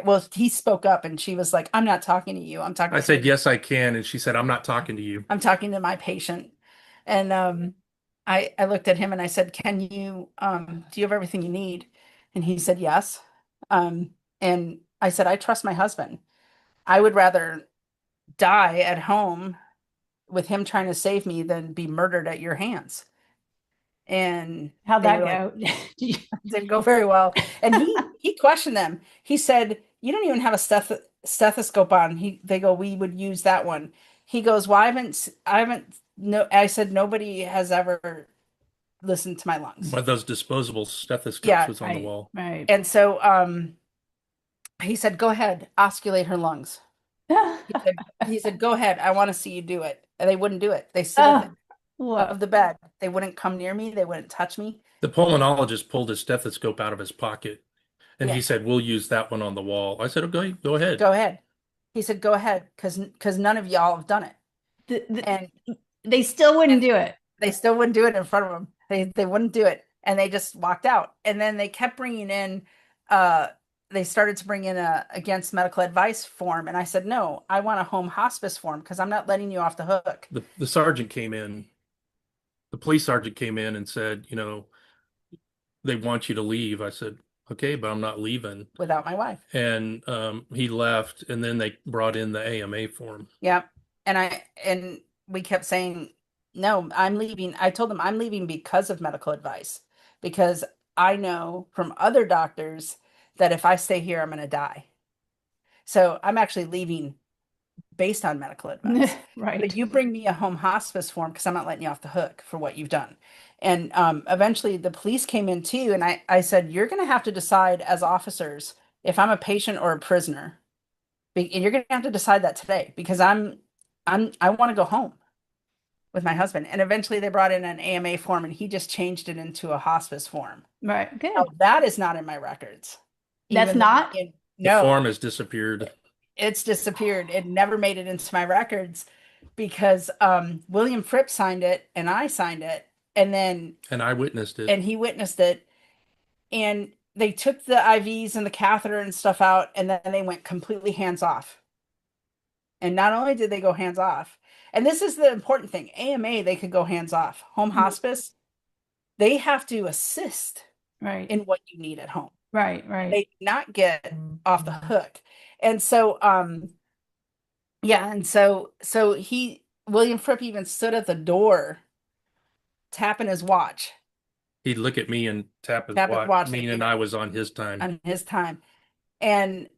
well, he spoke up and she was like, "I'm not talking to you. I said, yes, I can. And she said, I'm not talking to you. I'm talking to my patient." And I looked at him and I said, "Can you, do you have everything you need?" And he said, "Yes." And I said, "I trust my husband. I would rather die at home with him trying to save me than be murdered at your hands." And How'd they that were like, go? didn't go very well. And he questioned them. He said, "You don't even have a stethoscope on." They go, "We would use that one." He goes, "Well, I haven't no." I said, "Nobody has ever listened to my lungs." One of those disposable stethoscopes Yeah. was on the Right. wall. Right. And so he said, "Go ahead, osculate her lungs." He said, "Go ahead. I want to see you do it." And they wouldn't do it. They sit at the Oh, whoa. of the bed. They wouldn't come near me. They wouldn't touch me. The pulmonologist pulled his stethoscope out of his pocket and Yeah. he said, we'll use that one on the wall. I said, okay, go ahead. Go ahead. He said, "Go ahead, because none of y'all have done it." The, And they still wouldn't and do it. they still wouldn't do it in front of them. They wouldn't do it, and they just walked out. And then they kept bringing in. Uh, they started to bring in a against medical advice form, and I said, "No, I want a home hospice form because I'm not letting you off the hook The sergeant came in, the police sergeant came in and said, they want you to leave. I said, okay, but I'm not leaving. without my wife." And he left, and then they brought in the AMA form. Yeah, and we kept saying, "No, I'm leaving." I told them I'm leaving because of medical advice, because I know from other doctors that if I stay here, I'm going to die. So I'm actually leaving based on medical advice. But Right. you bring me a home hospice form because I'm not letting you off the hook for what you've done. And eventually the police came in too, and I said, you're going to have to decide as officers if I'm a patient or a prisoner. And you're going to have to decide that today because I want to go home with my husband. And eventually they brought in an AMA form and he just changed it into a hospice form. Right. Now, Good. that is not in my records, That's even though not. The no, form has disappeared, it's disappeared. It never made it into my records because William Fripp signed it and I signed it, and then and I witnessed it. and he witnessed it, and they took the IVs and the catheter and stuff out, and then they went completely hands off. And not only did they go hands off, and this is the important thing, AMA they could go hands off. Home Mhm. hospice, they have to assist Right. in what you need at home. Right. Right. They do not get off the hook. And so yeah, and so he William Fripp even stood at the door tapping his watch, He'd look at me and tap his tap his watch, watch like, meaning I was on his time. on his time. And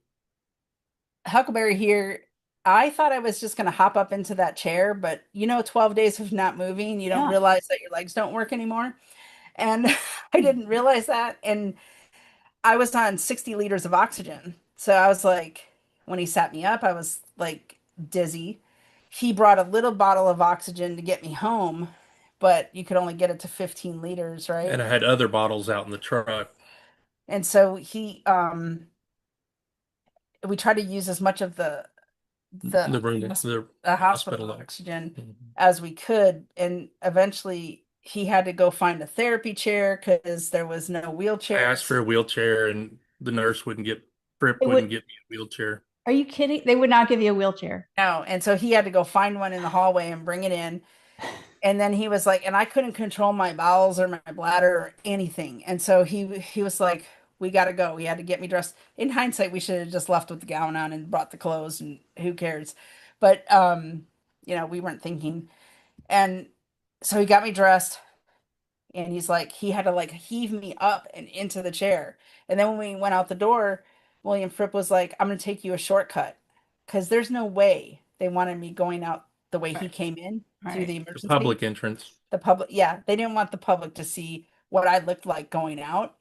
Huckleberry here, I thought I was just going to hop up into that chair, but 12 days of not moving, you don't Yeah. realize that your legs don't work anymore. And I didn't realize that. And I was on 60 liters of oxygen. So I was like, when he sat me up, I was like dizzy. He brought a little bottle of oxygen to get me home, but you could only get it to 15 liters, And right? I had other bottles out in the truck, And so we tried to use as much of the the room, the the hospital hospital. oxygen Mhm. as we could, and eventually he had to go find a therapy chair because there was no I asked for wheelchairs. a wheelchair, and the nurse wouldn't get, Fripp It would. wouldn't get me a wheelchair. Are you kidding? They would not give you a wheelchair. No, and so he had to go find one in the hallway and bring it in. And then he was like, and I couldn't control my bowels or my bladder or anything. And so he was like, we got to go. He had to get me dressed. In hindsight, we should have just left with the gown on and brought the clothes, and who cares? But we weren't thinking. And so he got me dressed, and he's like, he had to like heave me up and into the chair. And then when we went out the door, William Fripp was like, I'm gonna take you a shortcut. Because there's no way they wanted me going out the way he Right. came in through Right. the The emergency. public entrance. The public, yeah, they didn't want the public to see what I looked like going out.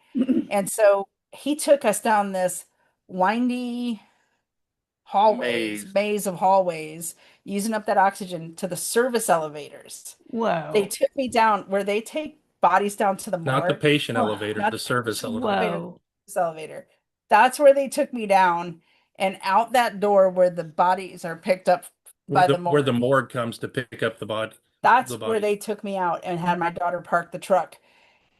And so he took us down this windy hallways, Maze. maze of hallways, using up that oxygen to the service elevators. They Whoa. took me down where they take bodies down to the Not the morgue, patient Whoa. elevator, not the service the elevator. elevator, Whoa. this elevator. That's where they took me down and out that door where the bodies are picked up Where by the the where the morgue. morgue comes to pick up the That's where bodies. they took me out and had my daughter park the truck.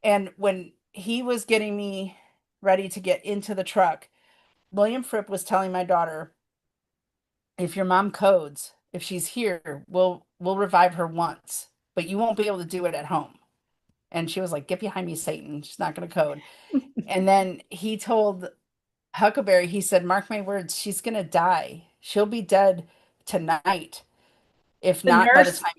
And when he was getting me ready to get into the truck, William Fripp was telling my daughter, if your mom codes, if she's here, we'll revive her once, but you won't be able to do it at home. And she was like, get behind me, Satan. She's not going to code. And then he told Huckleberry, he said, mark my words, she's going to die. She'll be dead tonight. If The not by the nurse. time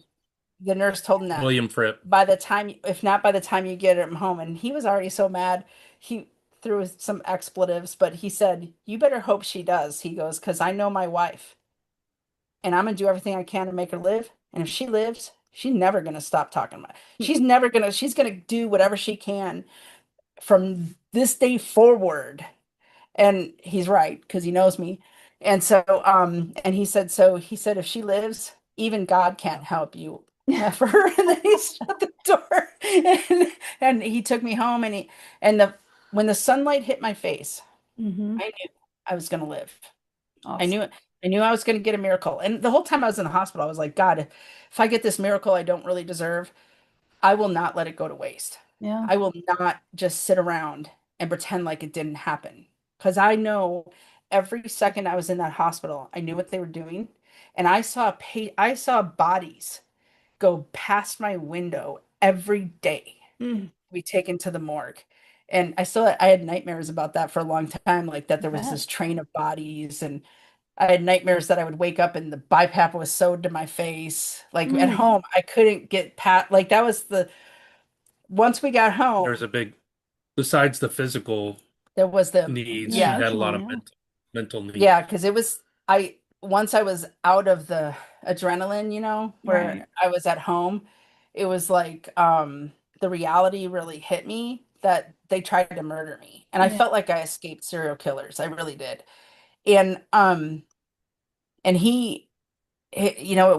the nurse told him that, William Fripp. by the time, if not by the time you get him home. And he was already so mad. He threw some expletives, but he said, you better hope she does. He goes, because I know my wife and I'm going to do everything I can to make her live. And if she lives, she's never going to stop talking about it. She's going to do whatever she can from this day forward. And he's right because he knows me. And so, and he said, if she lives, even God can't help you for her. And then he shut the door and he took me home and when the sunlight hit my face, Hmm. I knew I was going to live. I knew Awesome. it. I knew I was going to get a miracle. And the whole time I was in the hospital, I was like, God, if I get this miracle I don't really deserve, I will not let it go to waste. Yeah. I will not just sit around and pretend like it didn't happen. Because I know every second I was in that hospital, I knew what they were doing. And I saw bodies go past my window every day Mm, to be taken to the morgue. And I had nightmares about that for a long time, like that I there was bet. this train of bodies, and I had nightmares that I would wake up and the BiPAP was sewed to my face. Like at Mm, home, I couldn't get pat. Like that was once we got There's home, a big, besides the physical there was the, needs, she yeah, had a emotional. lot of Yeah. mental needs. yeah, because it was, I, once I was out of the adrenaline, Right. where I was at home, it was like the reality really hit me that they tried to murder me. And I Yeah. felt like I escaped serial killers. I really did. And and it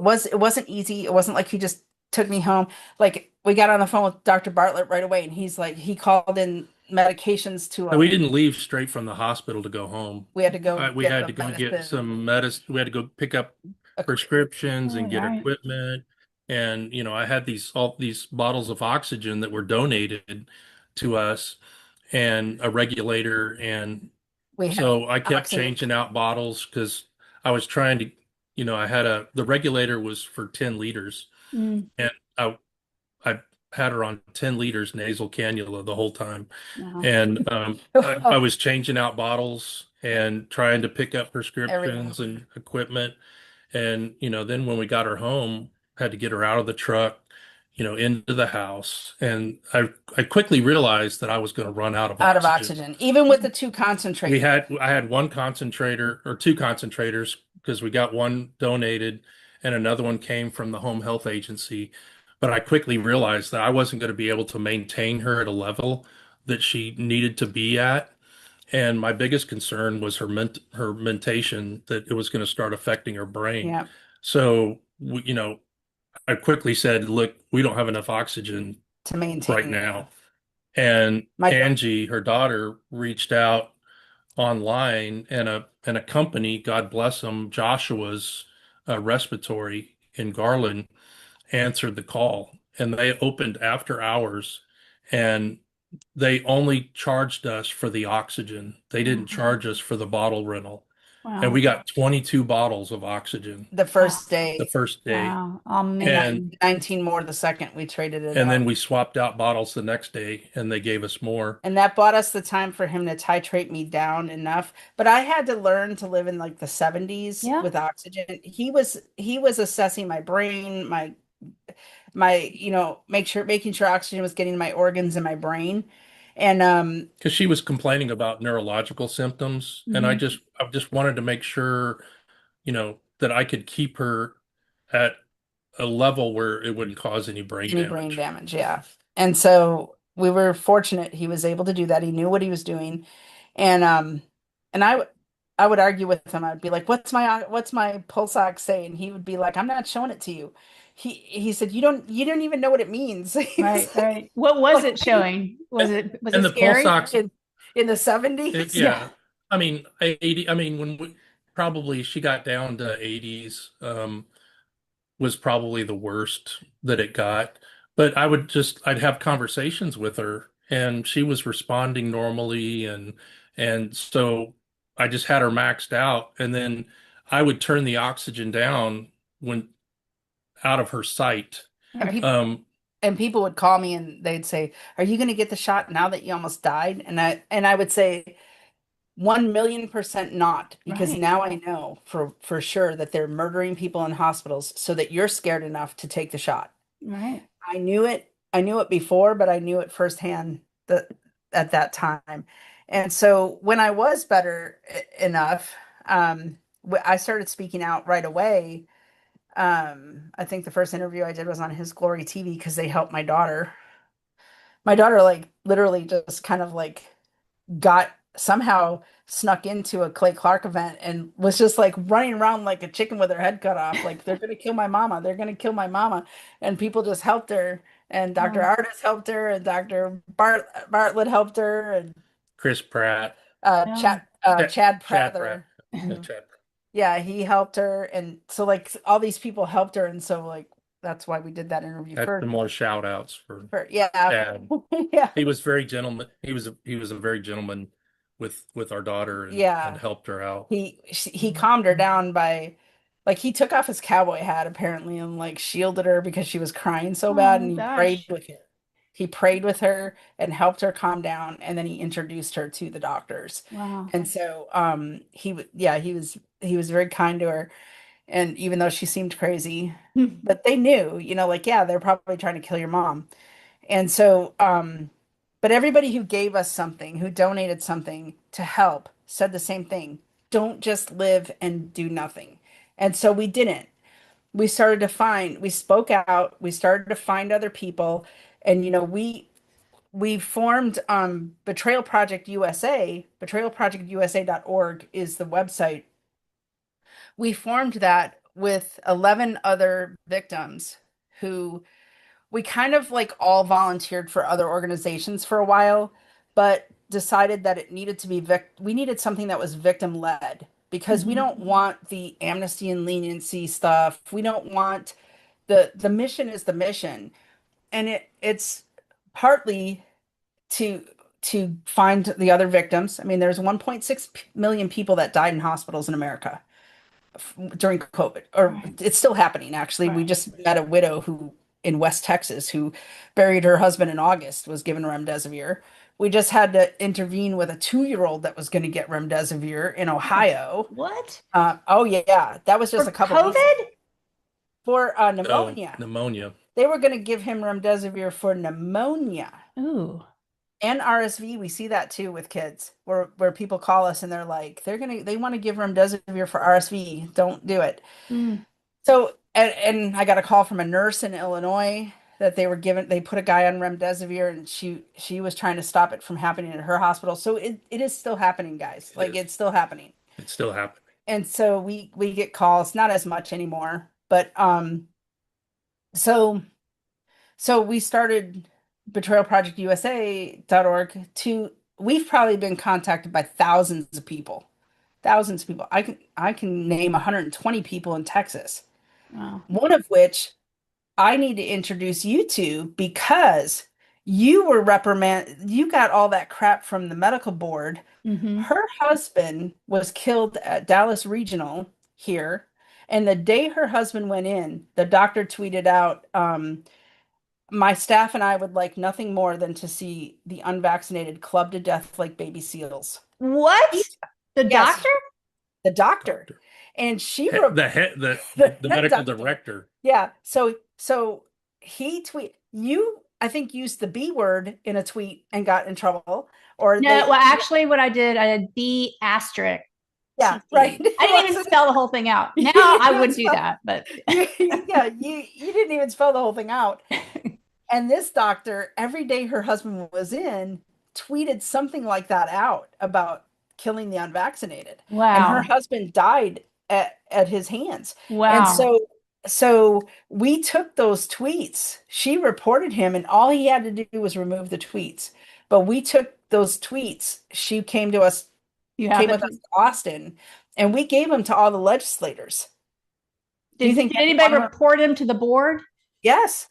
wasn't easy. It wasn't like he just took me home. Like we got on the phone with Dr. Bartlett right away and he's like he called in medications to And we didn't leave straight from the hospital to go home. we had to go We get had the to go get medicine. some medicine. We had to go pick up Uh, prescriptions Oh, and get right. equipment. And, I had all these bottles of oxygen that were donated to us and a regulator. And We had so I kept oxygen. changing out bottles because I was trying to, the regulator was for 10 liters. Mm. And I had her on 10 liters nasal cannula the whole time. Wow. And I was changing out bottles and trying to pick up Everything. prescriptions and equipment. And, then when we got her home, had to get her out of the truck, into the house. And I quickly realized that I was going to run out of Out of oxygen. oxygen, even with the two concentrator. I had one concentrator or two concentrators because we got one donated and another one came from the home health agency. But I quickly realized that I wasn't going to be able to maintain her at a level that she needed to be at. And my biggest concern was her mentation, that it was going to start affecting her brain. Yeah, So, I quickly said, look, we don't have enough oxygen to right maintain. now. And My Angie, her daughter, reached out online, and a company, God bless them, Joshua's respiratory in Garland, answered the call, and they opened after hours, and they only charged us for the oxygen. They didn't charge us for the bottle rental. And Wow. we got 22 bottles of oxygen the Wow. first the day first day. Wow. and And 'Amazing. 19 more the second we traded it and out. then we swapped out bottles the next day and they gave us more. And that bought us the time for him to titrate me down enough. But I had to learn to live in like the 70s Yeah. with oxygen. He was assessing my brain, my making sure oxygen was getting to my organs and my brain. And Because she was complaining about neurological symptoms, and Hmm. I just wanted to make sure, that I could keep her at a level where it wouldn't cause any brain any brain damage. damage, yeah. And so we were fortunate he was able to do that. He knew what he was doing. And I would argue with him. I'd be like, what's my pulse ox say?" And he would be like, "I'm not showing it to you." He said, "You don't even know what it means." He was Right. Right. What was like, it showing? Was And it the pulse scary? ox, in the 70s. Yeah. yeah. I mean, 80, I mean, when probably she got down to 80s, was probably the worst that it got. But I'd have conversations with her and she was responding normally, and so I just had her maxed out, and then I would turn the oxygen down when out of her sight. And Right. people and people would call me and they'd say, "Are you going to get the shot now that you almost died?" And I would say, 1,000,000% not, because Right. now I know for sure that they're murdering people in hospitals so that you're scared enough to take the shot. Right. I knew it before, but I knew it firsthand at that time. And so when I was better enough, I started speaking out right away. I think the first interview I did was on his Glory TV because they helped my daughter. My daughter like literally just kind of like got somehow snuck into a Clay Clark event and was just like running around like a chicken with her head cut off. Like, they're gonna kill my mama. They're gonna kill my mama. And people just helped her. And Dr. Wow. Artis helped her, and Dr. Bartlett helped her, and Chris Pratt, Yeah. Chad Chad Pratt, Prather. Chad. Yeah, he helped her. And so like all these people helped her. And so like that's why we did that interview That's first. some more shout outs for Yeah. Chad. Yeah. He was very gentleman. He was a very gentleman with our daughter, and Yeah. helped her out. He calmed her down by like he took off his cowboy hat apparently and like shielded her because she was crying so bad, Oh and he prayed gosh. with her. He prayed with her and helped her calm down, and then he introduced her to the doctors. Wow. And so yeah, he was very kind to her, and even though she seemed crazy, but they knew, like, yeah, they're probably trying to kill your mom. And so, but everybody who gave us something, who donated something to help, said the same thing. Don't just live and do nothing. And so we didn't. We spoke out, we started to find other people, and we formed Betrayal Project USA. Betrayalprojectusa.org is the website. We formed that with 11 other victims who we kind of like all volunteered for other organizations for a while, but decided that it needed to be we needed something that was victim led because we Mhm. don't want the amnesty and leniency stuff. We don't want the mission is the mission, and it's partly to find the other victims. I mean, there's 1.6 million people that died in hospitals in America during COVID, or Right. it's still happening, actually. We Right. just met a widow who in West Texas who buried her husband in August, was given remdesivir. We just had to intervene with a 2-year-old that was going to get remdesivir in Ohio. What? Oh yeah, that was just a For couple weeks COVID? for Oh, pneumonia. pneumonia. They were going to give him remdesivir for pneumonia. Ooh. And RSV, we see that too with kids, where people call us and they're like, they want to give remdesivir for RSV. Don't do it. Mm. So, and I got a call from a nurse in Illinois that they put a guy on remdesivir, and she was trying to stop it from happening at her hospital. So it is still happening, guys. It Like, is. it's still happening. It's still happening. And so we get calls, not as much anymore, but so we started betrayalprojectusa.org to we've probably been contacted by thousands of people. Thousands of people. I can name 120 people in Texas. Wow. One of which I need to introduce you to because you were you got all that crap from the medical board. Hmm. Her husband was killed at Dallas Regional here, and the day her husband went in, the doctor tweeted out, my staff and I would like nothing more than to see the unvaccinated clubbed to death like baby seals. What? He's, The yes, doctor? the doctor. Doctor. And she He- wrote The head, the the head medical doctor. director. Yeah. So he tweet you I think used the B word in a tweet and got in trouble. Or No, they well, actually, what I did B asterisk yeah, right. TT. I didn't even spell the whole thing out. You Now didn't I even would do spell that, but yeah, you didn't even spell the whole thing out. And this doctor, every day her husband was in, tweeted something like that out about killing the unvaccinated. And her wow. husband died at his hands. And Wow. so we took those tweets. She reported him, and all he had to do was remove the tweets. But we took those tweets. She You have came it. with us to Austin, and we gave them to all the legislators. Do you think Did anybody anyone? report him to the board? Yes.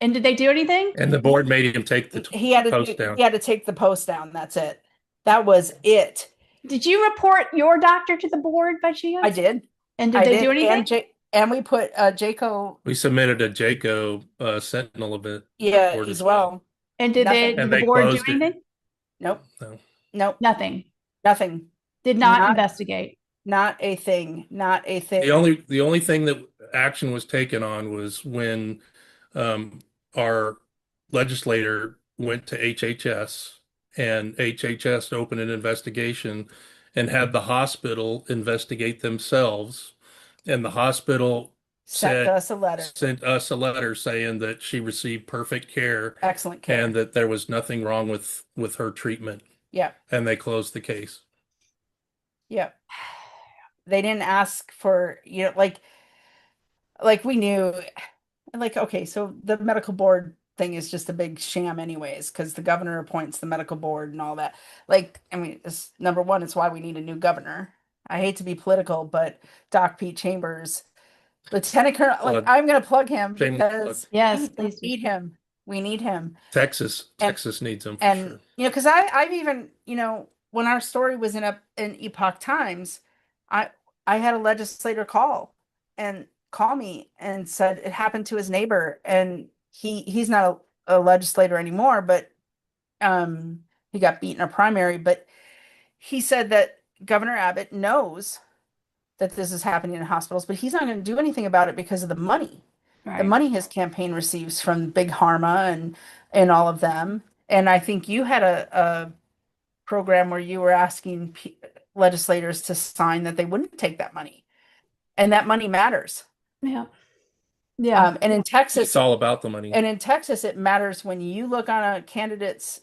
And did they do anything? And the board made him take the post He down. had to take the post down. That's it. That was it. Did you report your doctor to the board by I chance? did. And did I they do did. anything? And we put Jaco, We submitted a JACO Sentinel event yeah, report as as well. well. And Nothing. did And the they board do closed it. anything? Nope. So, Nope. Nothing. Nothing. Did not Not investigate. not a thing. Not a thing. the only thing that action was taken on was when our legislator went to HHS, and HHS opened an investigation and had the hospital investigate themselves. And the hospital Sent us a letter. sent us a letter saying that she received perfect care Excellent care. and that there was nothing wrong with her treatment. Yeah. And they closed the case. Yeah. They didn't ask for, like we knew, like, okay, so the medical board thing is just a big sham anyways, because the governor appoints the medical board and all that. Like, I mean, it's number one, it's why we need a new governor. I hate to be political, but Doc Pete Chambers, Lieutenant Colonel, like, Plug. I'm gonna plug him Shameless plug. because Yes, we please do. need him. We need him. And Texas needs them for and sure. because I've even, when our story was in Epoch Times, I I had a legislator call me and said it happened to his neighbor, and he's not a legislator anymore, but he got beat in a primary, but he said that Governor Abbott knows that this is happening in hospitals, but he's not going to do anything about it because of the money. The Right. money his campaign receives from Big Pharma and all of them. And I think you had a program where you were asking legislators to sign that they wouldn't take that money. and that money matters. Yeah. Yeah. And in Texas, It's all about the money. and in Texas, it matters when you look on a candidate's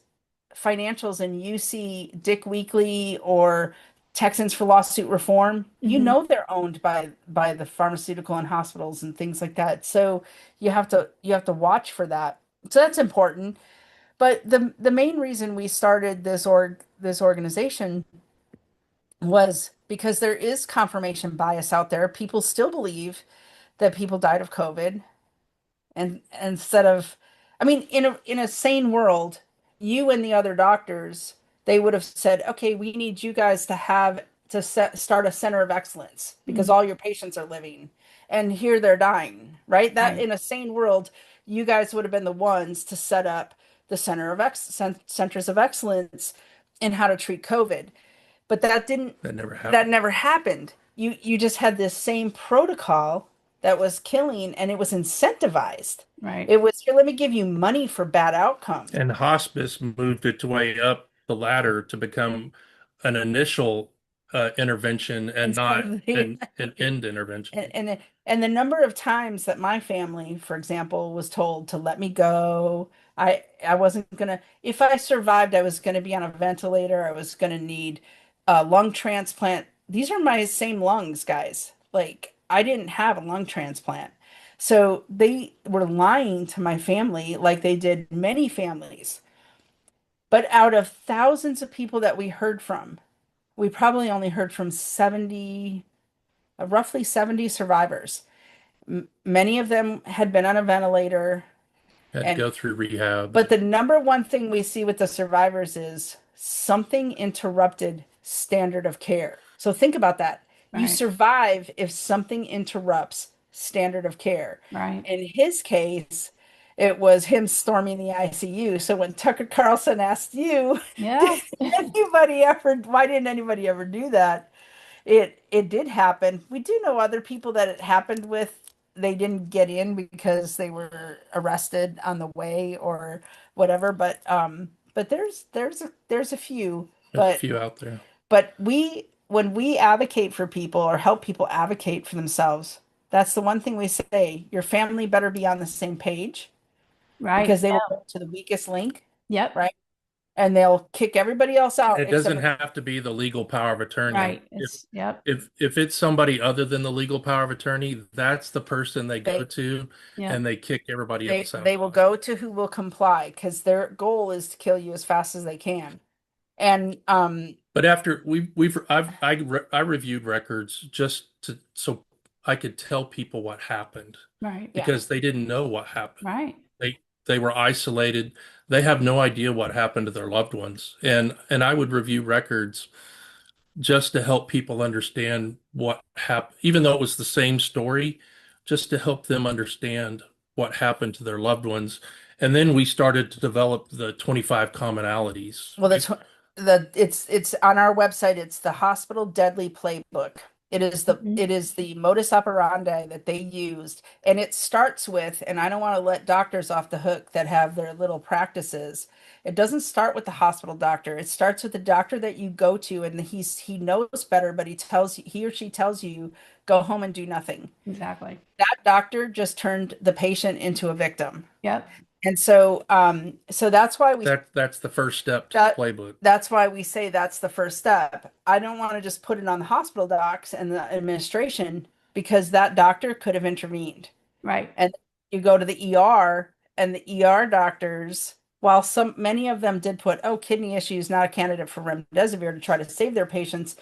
financials and you see Dick Weekly or Texans for Lawsuit Reform, you know they're owned by the pharmaceutical and hospitals and things like that. So you have to watch for that. So that's important. But the main reason we started this organization was because there is confirmation bias out there. People still believe that people died of COVID, and instead of, I mean, in a sane world, you and the other doctors, they would have said, okay, we need you guys start a center of excellence because Mhm. all your patients are living, and here they're dying, right? That Right. in a sane world, you guys would have been the ones to set up the centers of excellence in how to treat COVID. But That never that happened. never happened. You just had this same protocol that was killing, and it was incentivized. Right. It was, here, let me give you money for bad outcome. And hospice moved its way up the ladder to become an initial intervention and Instead not of the an end intervention. and the number of times that my family, for example, was told to let me go. I wasn't gonna, if I survived, I was gonna be on a ventilator. I was gonna need a lung transplant. These are my same lungs, guys. Like, I didn't have a lung transplant. So they were lying to my family like they did many families. But out of thousands of people that we heard from, we probably only heard from 70, roughly 70 survivors. Many of them had been on a ventilator, Had to and go through rehab. but the number one thing we see with the survivors is something interrupted standard of care. So think about that. You Right. survive if something interrupts standard of care. Right. In his case, it was him storming the ICU. So when Tucker Carlson asked you, Yeah. did why didn't anybody ever do that? It did happen. We do know other people that it happened with. They didn't get in because they were arrested on the way or whatever. But there's a few. A But few out there. when we advocate for people or help people advocate for themselves, that's the one thing we say. Your family better be on the same page Right. because they will Yeah. go to the weakest link, Yep. right? And they'll kick everybody else out It except doesn't for have to be the legal power of attorney. Right. It's, yep. If it's somebody other than the legal power of attorney, that's the person they go they to Yep. and they kick everybody They else out. they will go to who will comply because their goal is to kill you as fast as they can. And But after I reviewed records just so I could tell people what happened Right. yeah, because they didn't know what happened. Right. They were isolated. They have no idea what happened to their loved ones. And I would review records just to help people understand what happened, even though it was the same story, just to help them understand what happened to their loved ones. And then we started to develop the 25 commonalities. well, it's on our website. It's the hospital deadly playbook. Mhm. It is the modus operandi that they used, and it starts with. And I don't want to let doctors off the hook that have their little practices. It doesn't start with the hospital doctor. It starts with the doctor that you go to, and he knows better, but he or she tells you go home and do nothing. Exactly. That doctor just turned the patient into a victim. Yep. And so That's the first step to the that playbook. that's why we say that's the first step. I don't want to just put it on the hospital docs and the administration because that doctor could have intervened. Right. And you go to the ER, and the ER doctors, while many of them did put, oh, kidney issues, not a candidate for remdesivir to try to save their patients.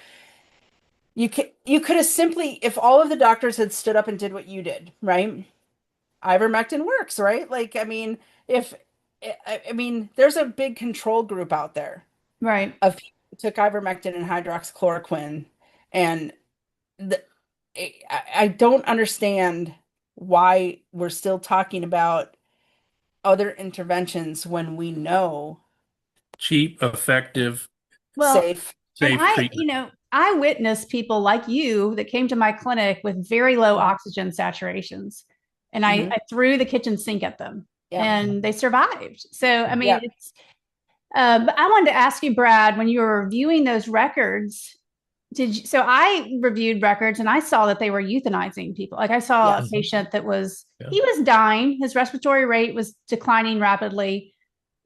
You could have simply, if all of the doctors had stood up and did what you did, right? Ivermectin works, right? Like, I mean, if I mean, there's a big control group out there Right. of people who took ivermectin and hydroxychloroquine, and the, I don't understand why we're still talking about other interventions when we know Cheap, effective, Well, safe. and safe treatment. I witnessed people like you that came to my clinic with very low oxygen saturations, and Mhm. I threw the kitchen sink at them, Yeah. and they survived. So, I mean, Yeah. it's. But I wanted to ask you, Brad, when you were reviewing those records, did you, so I reviewed records and I saw that they were euthanizing people. Like I saw a Yes. Mhm. patient that was, Yeah. he was dying. His respiratory rate was declining rapidly,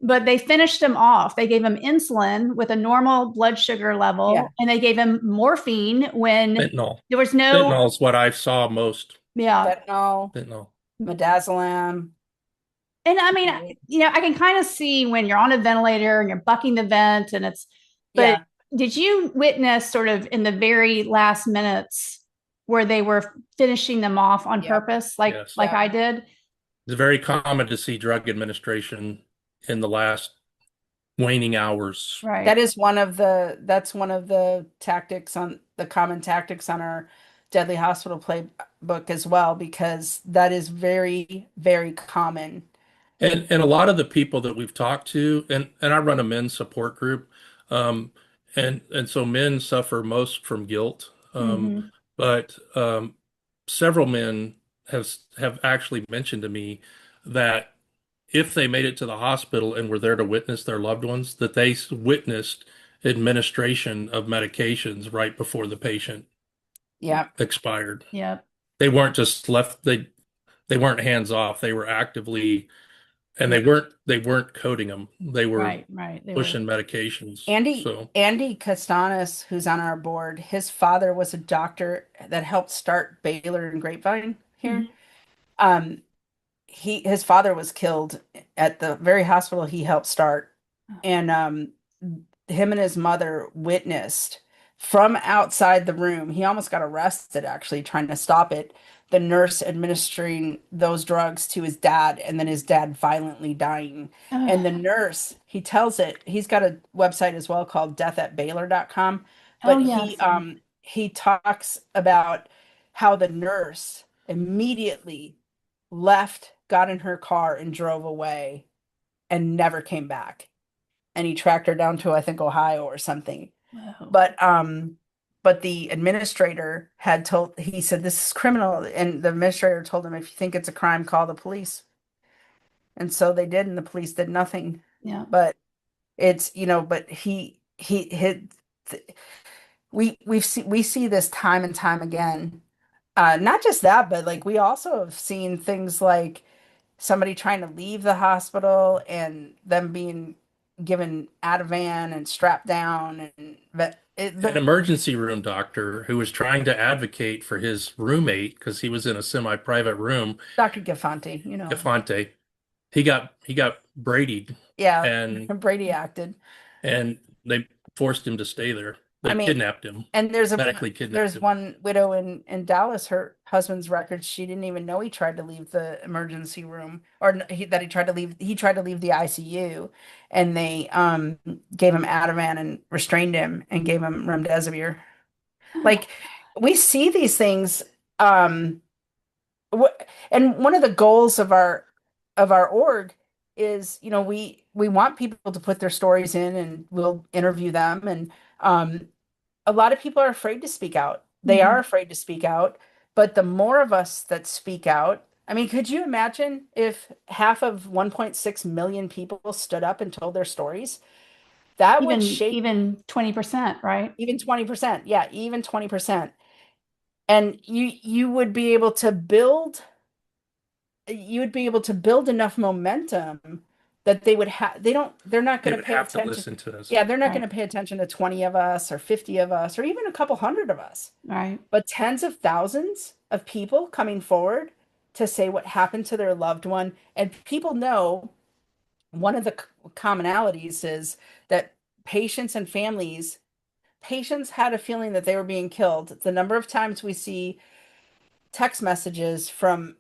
but they finished him off. They gave him insulin with a normal blood sugar Yeah. level, and they gave him morphine when Fentanyl. there was no, Fentanyl is what I saw most. yeah. Fentanyl, Fentanyl. midazolam. And I mean, Right. I can kind of see when you're on a ventilator and you're bucking the vent and but Yeah. did you witness sort of in the very last minutes where they were finishing them off on Yeah. purpose, Yes. like Yeah. I did? It's very common to see drug administration in the last waning hours. Right. That is that's one of the tactics on the common tactics on our Deadly Hospital playbook as well, because that is very, very common. And a lot of the people that we've talked to, and I run a men's support group, um, and so men suffer most from guilt. Hmm. But several men have actually mentioned to me that if they made it to the hospital and were there to witness their loved ones, that they witnessed administration of medications right before the patient Yeah. expired. Yep. They weren't just left, they weren't hands off. They were actively, and they weren't coding them. They were Right. Right. They were. pushing medications. Andy So, Andy Costanis, who's on our board, his father was a doctor that helped start Baylor and Grapevine here. Mhm. Um, his father was killed at the very hospital he helped start, and him and his mother witnessed from outside the room. He almost got arrested actually trying to stop it. The nurse administering those drugs to his dad, and then his dad violently dying. And the nurse, he tells it, he's got a website as well called deathatbaylor.com, Oh but yes. he talks about how the nurse immediately left, got in her car, and drove away and never came back. And he tracked her down to, I think, Ohio or something. Whoa. But the administrator had told, he said, this is criminal. And the administrator told him, if you think it's a crime, call the police. And so they did, and the police did nothing. Yeah. But it's, but he hit, we see this time and time again. Not just that, but like we also have seen things like somebody trying to leave the hospital and them being given Ativan and strapped down, and an emergency room doctor who was trying to advocate for his roommate because he was in a semi-private room, Dr. Gaffanti, Gefante, he got Brady'd, yeah, and Brady acted. and they forced him to stay there. I They mean, kidnapped him, and medically kidnapped there's him. one widow in Dallas, her husband's records, she didn't even know he tried to leave the emergency room, or that he tried to leave the ICU, and they gave him Ativan and restrained him and gave him remdesivir. Like we see these things, um and one of the goals of our org is, we want people to put their stories in, and we'll interview them, and a lot of people are afraid to speak out. They are Mhm. afraid to speak out, but the more of us that speak out, I mean, could you imagine if half of 1.6 million people stood up and told their stories? That would shake Even 20%, right? even 20%. Yeah, even 20%. And you would be able to build enough momentum that they're not They going to would pay have to attention. listen to us. Yeah, they're not going Right. to pay attention to 20 of us or 50 of us or even a couple hundred of us. Right. But tens of thousands of people coming forward to say what happened to their loved one. And people know one of the commonalities is that patients had a feeling that they were being killed. The number of times we see text messages from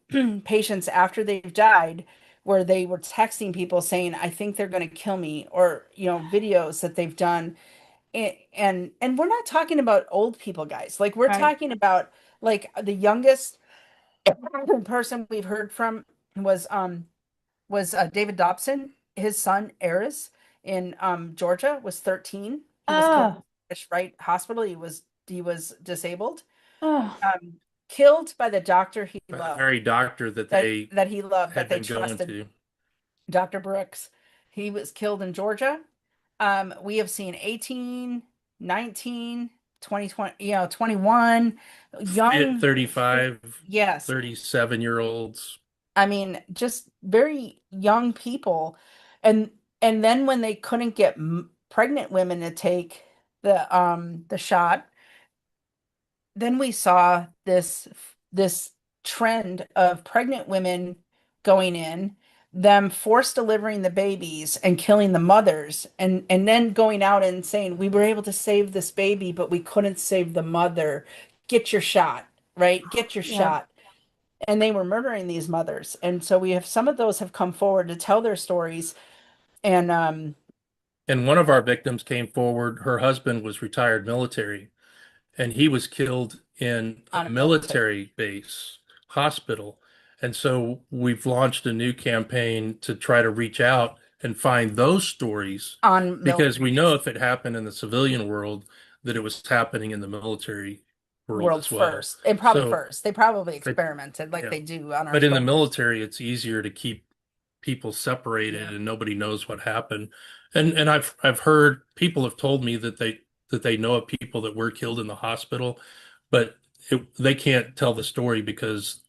patients after they've died where they were texting people saying, I think they're going to kill me, or videos that they've done. And we're not talking about old people, guys. Like we're Right. talking about, like, the youngest person we've heard from was David Dobson. His son Eris in Georgia was 13. He was killed Oh, at Wright Hospital. He was disabled, oh, um, killed by the doctor he By the loved, very doctor that that they that he loved, that had they been going trusted, to. Dr. Brooks. He was killed in Georgia. We have seen 18, 19. 2020, 21, young, 35, yes. 37-year-olds. I mean, just very young people. And then when they couldn't get pregnant women to take the shot, then we saw this trend of pregnant women going in, them forced delivering the babies and killing the mothers, and then going out and saying, we were able to save this baby, but we couldn't save the mother. Get your shot, right? Get your Yeah. shot. And they were murdering these mothers. And so we have some of those have come forward to tell their stories. And And one of our victims came forward. Her husband was retired military, and he was killed in on a a military military base hospital. And so we've launched a new campaign to try to reach out and find those stories on because military we know base if it happened in the civilian world, that it was happening in the military world world as well. first. And probably So, first. They probably but experimented like yeah, they do on our but in the soldiers. military, it's easier to keep people separated Yeah. and nobody knows what happened. And I've heard people have told me that they know of people that were killed in the hospital, but they can't tell the story because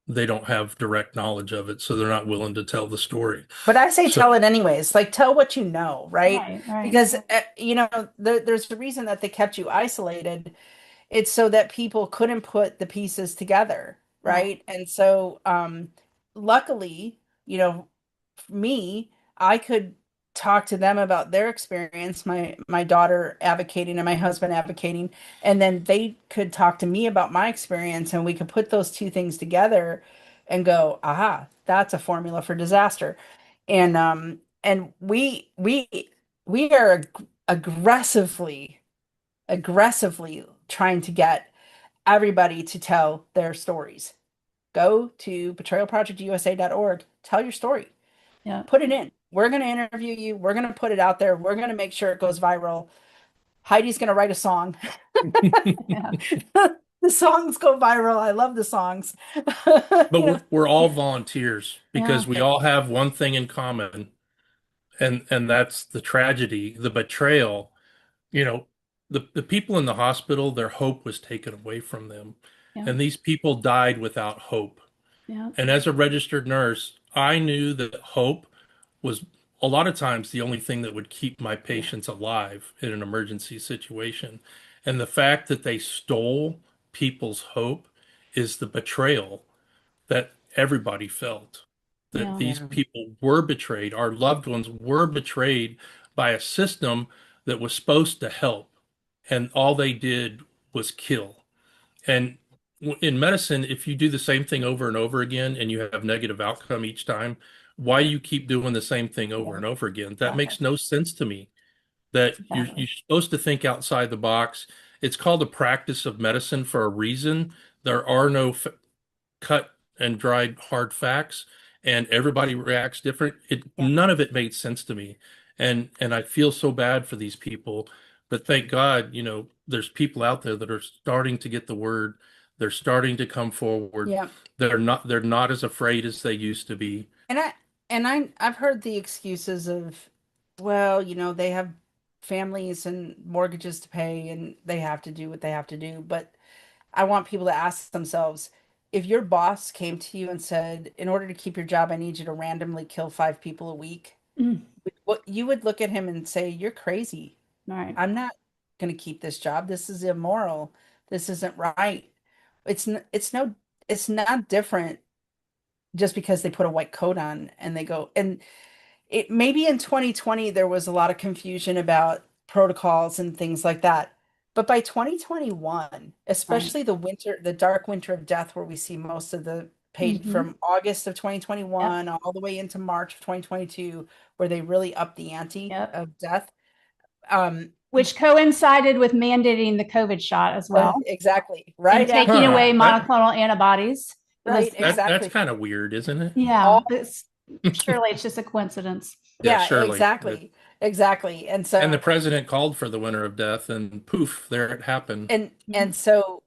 they don't have direct knowledge of it, so they're not willing to tell the story. But I say So tell it anyways. Like tell what you know, right? Right. Right. Because there's the reason that they kept you isolated. It's so that people couldn't put the pieces together, Right. right? And so luckily, me, I could talk to them about their experience, my daughter advocating and my husband advocating, and then they could talk to me about my experience, and we could put those two things together and go, aha, that's a formula for disaster. And we are aggressively trying to get everybody to tell their stories. Go to betrayalprojectusa.org, tell your story, Yeah. put it in. We're going to interview you. We're going to put it out there. We're going to make sure it goes viral. Heidi's going to write a song. Yeah. The songs go viral. I love the songs. but You know, we're all volunteers Yeah. because we all have one thing in common, and that's the tragedy, the betrayal. You know, the people in the hospital, their hope was taken away from them, Yeah. and these people died without hope. Yeah. And as a registered nurse, I knew that hope was a lot of times the only thing that would keep my yeah, patients alive in an emergency situation. And the fact that they stole people's hope is the betrayal that everybody felt, that Yeah. these yeah, people were betrayed. Our loved ones were betrayed by a system that was supposed to help, and all they did was kill. And in medicine, if you do the same thing over and over again and you have negative outcome each time, why you keep doing the same thing over yeah, and over again? That Exactly. makes no sense to me. That Exactly. you're supposed to think outside the box. It's called the practice of medicine for a reason. There are no cut and dried hard facts, and everybody reacts different. It yeah, none of it made sense to me, and I feel so bad for these people. But thank God, there's people out there that are starting to get the word. They're starting to come forward. yeah. They're not as afraid as they used to be. And I've heard the excuses of, well, they have families and mortgages to pay and they have to do what they have to do. But I want people to ask themselves, if your boss came to you and said, in order to keep your job, I need you to randomly kill 5 people a week, Mm. what you would look at him and say, you're crazy. Right. I'm not going to keep this job. This is immoral. This isn't right. It's no, it's not different just because they put a white coat on and they go. And it maybe in 2020 there was a lot of confusion about protocols and things like that. But by 2021, Right. especially the dark winter of death, where we see most of the page Hmm. from August of Yep. 2021 all the way into March of 2022, where they really upped the ante Yep. of death. Um, Which coincided with mandating the COVID shot as well exactly. and Right taking after Huh, away that. that monoclonal antibodies. It Right, was, that's exactly. kind of weird, isn't it? yeah, All it's surely it's just a coincidence. Yeah, yeah, surely. exactly. And And the so president called for the winter of death, and poof, there it happened. and so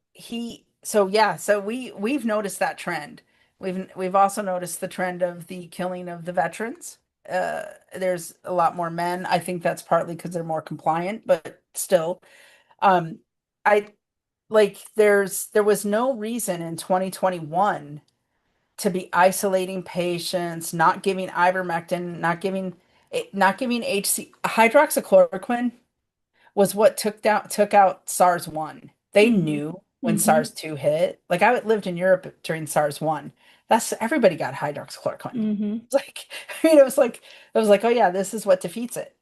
yeah, so we've noticed that trend. We've also noticed the trend of the killing of the veterans. There's a lot more men. I think that's partly because they're more compliant, but still. Um, I like there was no reason in 2021 to be isolating patients, not giving ivermectin, not giving HC hydroxychloroquine was what took out SARS-1. They Hmm. knew when Hmm. SARS-2 hit. Like I lived in Europe during SARS-1. That's everybody got hydroxychloroquine. Hmm. It's like I mean it was like, oh yeah, this is what defeats it.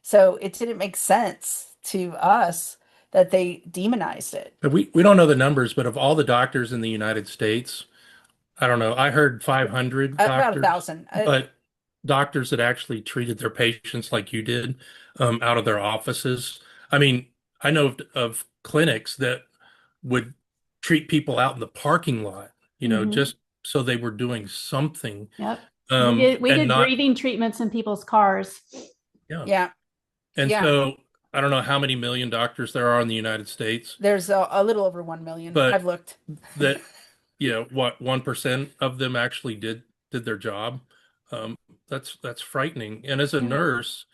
So it didn't make sense to us that they demonized it. But we don't know the numbers, but of all the doctors in the United States, I don't know. I heard 500 About a doctors, thousand. but doctors that actually treated their patients like you did, out of their offices. I mean, I know of clinics that would treat people out in the parking lot, Hmm. just so they were doing something, Yep. We and did not, breathing treatments in people's cars. yeah. Yeah, And yeah. so I don't know how many million doctors there are in the United States, There's a little over 1 million. but I've looked. that, what 1% of them actually did their job. Um, that's frightening. And as a Yeah. nurse,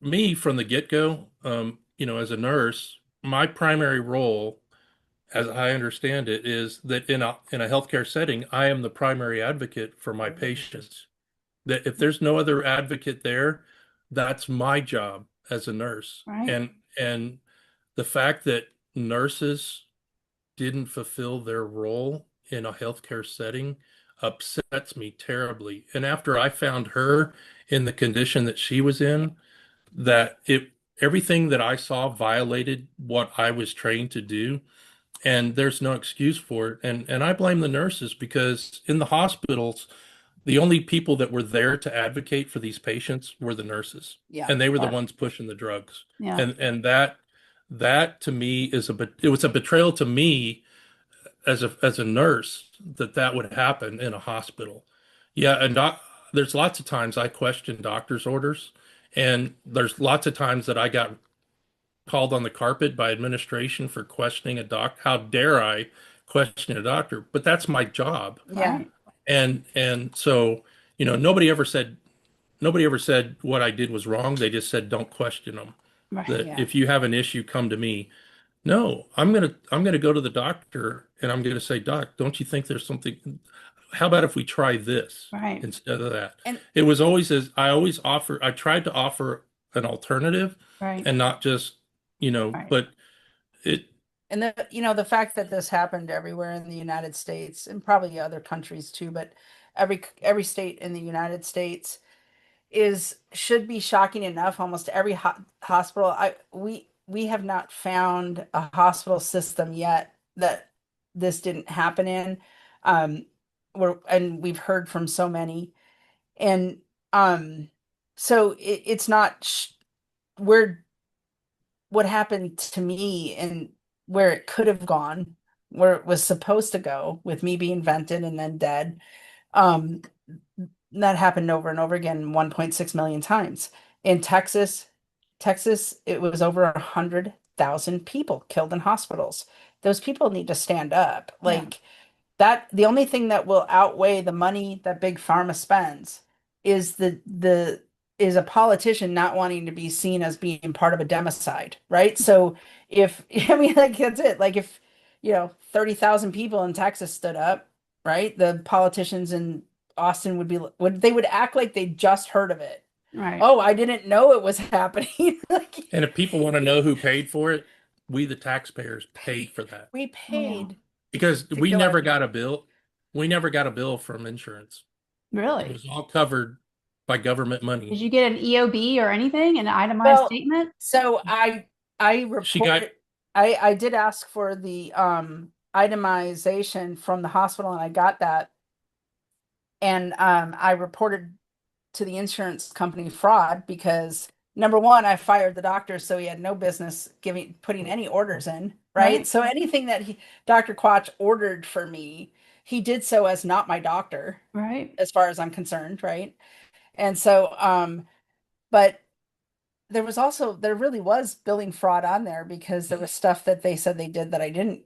me from the get-go, as a nurse, my primary role, as I understand it, is that in a healthcare setting, I am the primary advocate for my patients. That if there's no other advocate there, that's my job as a nurse. Right. And the fact that nurses didn't fulfill their role in a healthcare setting upsets me terribly. And after I found her in the condition that she was in, that it everything that I saw violated what I was trained to do, and there's no excuse for it. And I blame the nurses, because in the hospitals, the only people that were there to advocate for these patients were the nurses, Yeah. and they were the Yeah. ones pushing the drugs. Yeah. And that to me it was a betrayal to me as a nurse, that would happen in a hospital. Yeah, and there's lots of times I question doctor's orders, and there's lots of times that I got called on the carpet by administration for questioning a doc. How dare I question a doctor? But that's my job. Yeah. Right. And so, nobody ever said what I did was wrong. They just said don't question them. Right. That Yeah. if you have an issue, come to me. No, I'm gonna go to the doctor, and I'm gonna say, Doc, don't you think there's something? How about if we try this Right. instead of that? And It was always as I tried to offer an alternative, Right. and not just, Right. but it and the fact that this happened everywhere in the United States and probably other countries too, but every state in the United States is should be shocking enough. Almost every hospital, we have not found a hospital system yet that this didn't happen in. Um, and we've heard from so many, and so it's not we're what happened to me and where it could have gone, where it was supposed to go with me being vented and then dead. Um, that happened over and over again 1.6 million times. In Texas, it was over 100,000 people killed in hospitals. Those people need to stand up. Yeah. Like that, the only thing that will outweigh the money that big pharma spends is the is a politician not wanting to be seen as being part of a democide, right? So if I mean like that's it. Like if 30,000 people in Texas stood up, right? The politicians in Austin would act like they just heard of it. Right. Oh, I didn't know it was happening. Like and if people want to know who paid for it, we the taxpayers paid for that, we Oh, yeah. paid because to we kill never everybody. got a bill. We never got a bill from insurance. It Really? was all covered by government Did money. you get an EOB or anything, an itemized Well, statement? so I She got reported I did ask for the itemization from the hospital and I got that. And I reported to the insurance company fraud because number one, I fired the doctor, so he had no business putting any orders in, right? Right. So anything that Dr. Quach ordered for me, he did so as not my doctor, Right. as far as I'm concerned, right? And so but there really was billing fraud on there because there was stuff that they said they didn't.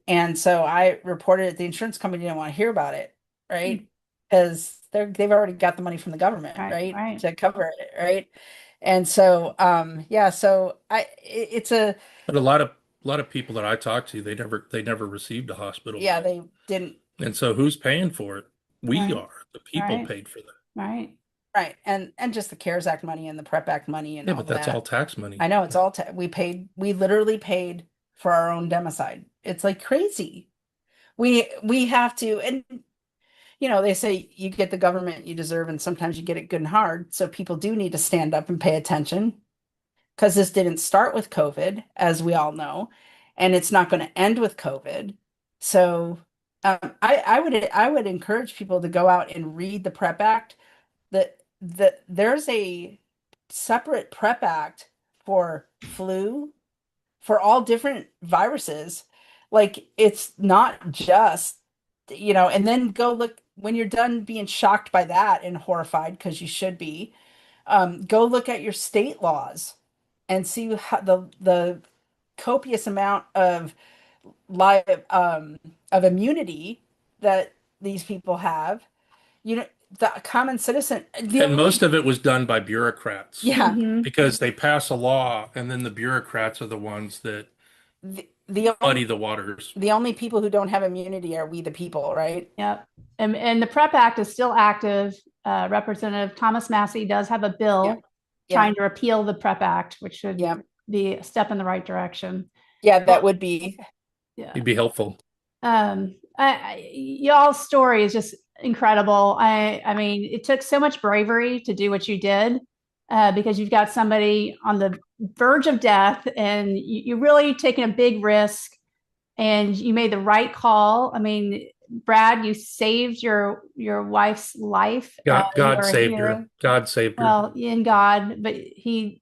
And so I reported it. The insurance company didn't want to hear about it, Mm. right? Because they've already got the money from the government, Right. right? Right. To cover it, right? And so yeah, so it's a but a lot of lot of people that I talked to, they never received a hospital Yeah, bill. they didn't. And so who's paying for it? We Right. are. The people Right. paid for that. Right. Right. And just the CARES Act money and the PrEP Act money and Yeah, all but of that's all that. tax money. I know it's all we literally paid for our own democide. It's like crazy. We have to, and they say you get the government you deserve, and sometimes you get it good and hard. So people do need to stand up and pay attention, because this didn't start with COVID, as we all know, and it's not going to end with COVID. So I would encourage people to go out and read the PrEP Act. That there's a separate PrEP Act for flu, for all different viruses. Like, it's not just, and then go look when you're done being shocked by that and horrified, because you should be. Go look at your state laws and see how the copious amount of live of immunity that these people have. You know, the common citizen, the And most only, of it was done by bureaucrats yeah, Hmm. because they pass a law and then the bureaucrats are the ones that the muddy only the waters. the only people who don't have immunity are we the people, right? Yep. And the PrEP Act is still active. Representative Thomas Massey does have a Yeah, bill yeah, trying to repeal the PrEP Act, which should yeah, be a step in the right direction. yeah. Well, That would be. yeah. It'd be helpful. Y'all's story is just incredible. I mean, it took so much bravery to do what you did, because you've got somebody on the verge of death, and you're really taking a big risk, and you made the right call. I mean, Brad, you saved your wife's life. You God are a saved her. hero. God saved her. Well, in God, but you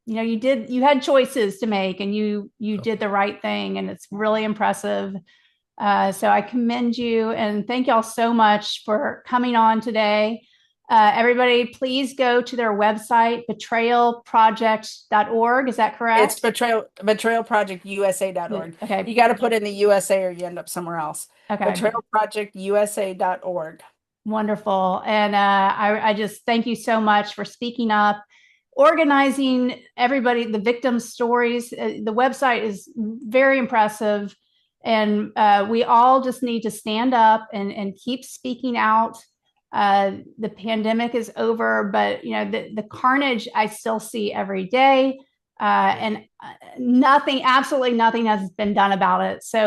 had choices to make, and you did the right thing, and it's really impressive. So I commend you and thank y'all so much for coming on today. Everybody, please go to their website, betrayalproject.org. Is that It's correct? betrayalprojectusa.org. Okay. You got to put in the USA or you end up somewhere else. Okay. Betrayalprojectusa.org. Wonderful. And I just thank you so much for speaking up, organizing everybody, the victims' stories. The website is very impressive. And we all just need to stand up and keep speaking out. The pandemic is over, but the carnage I still see every day. And nothing, absolutely nothing has been done about it. So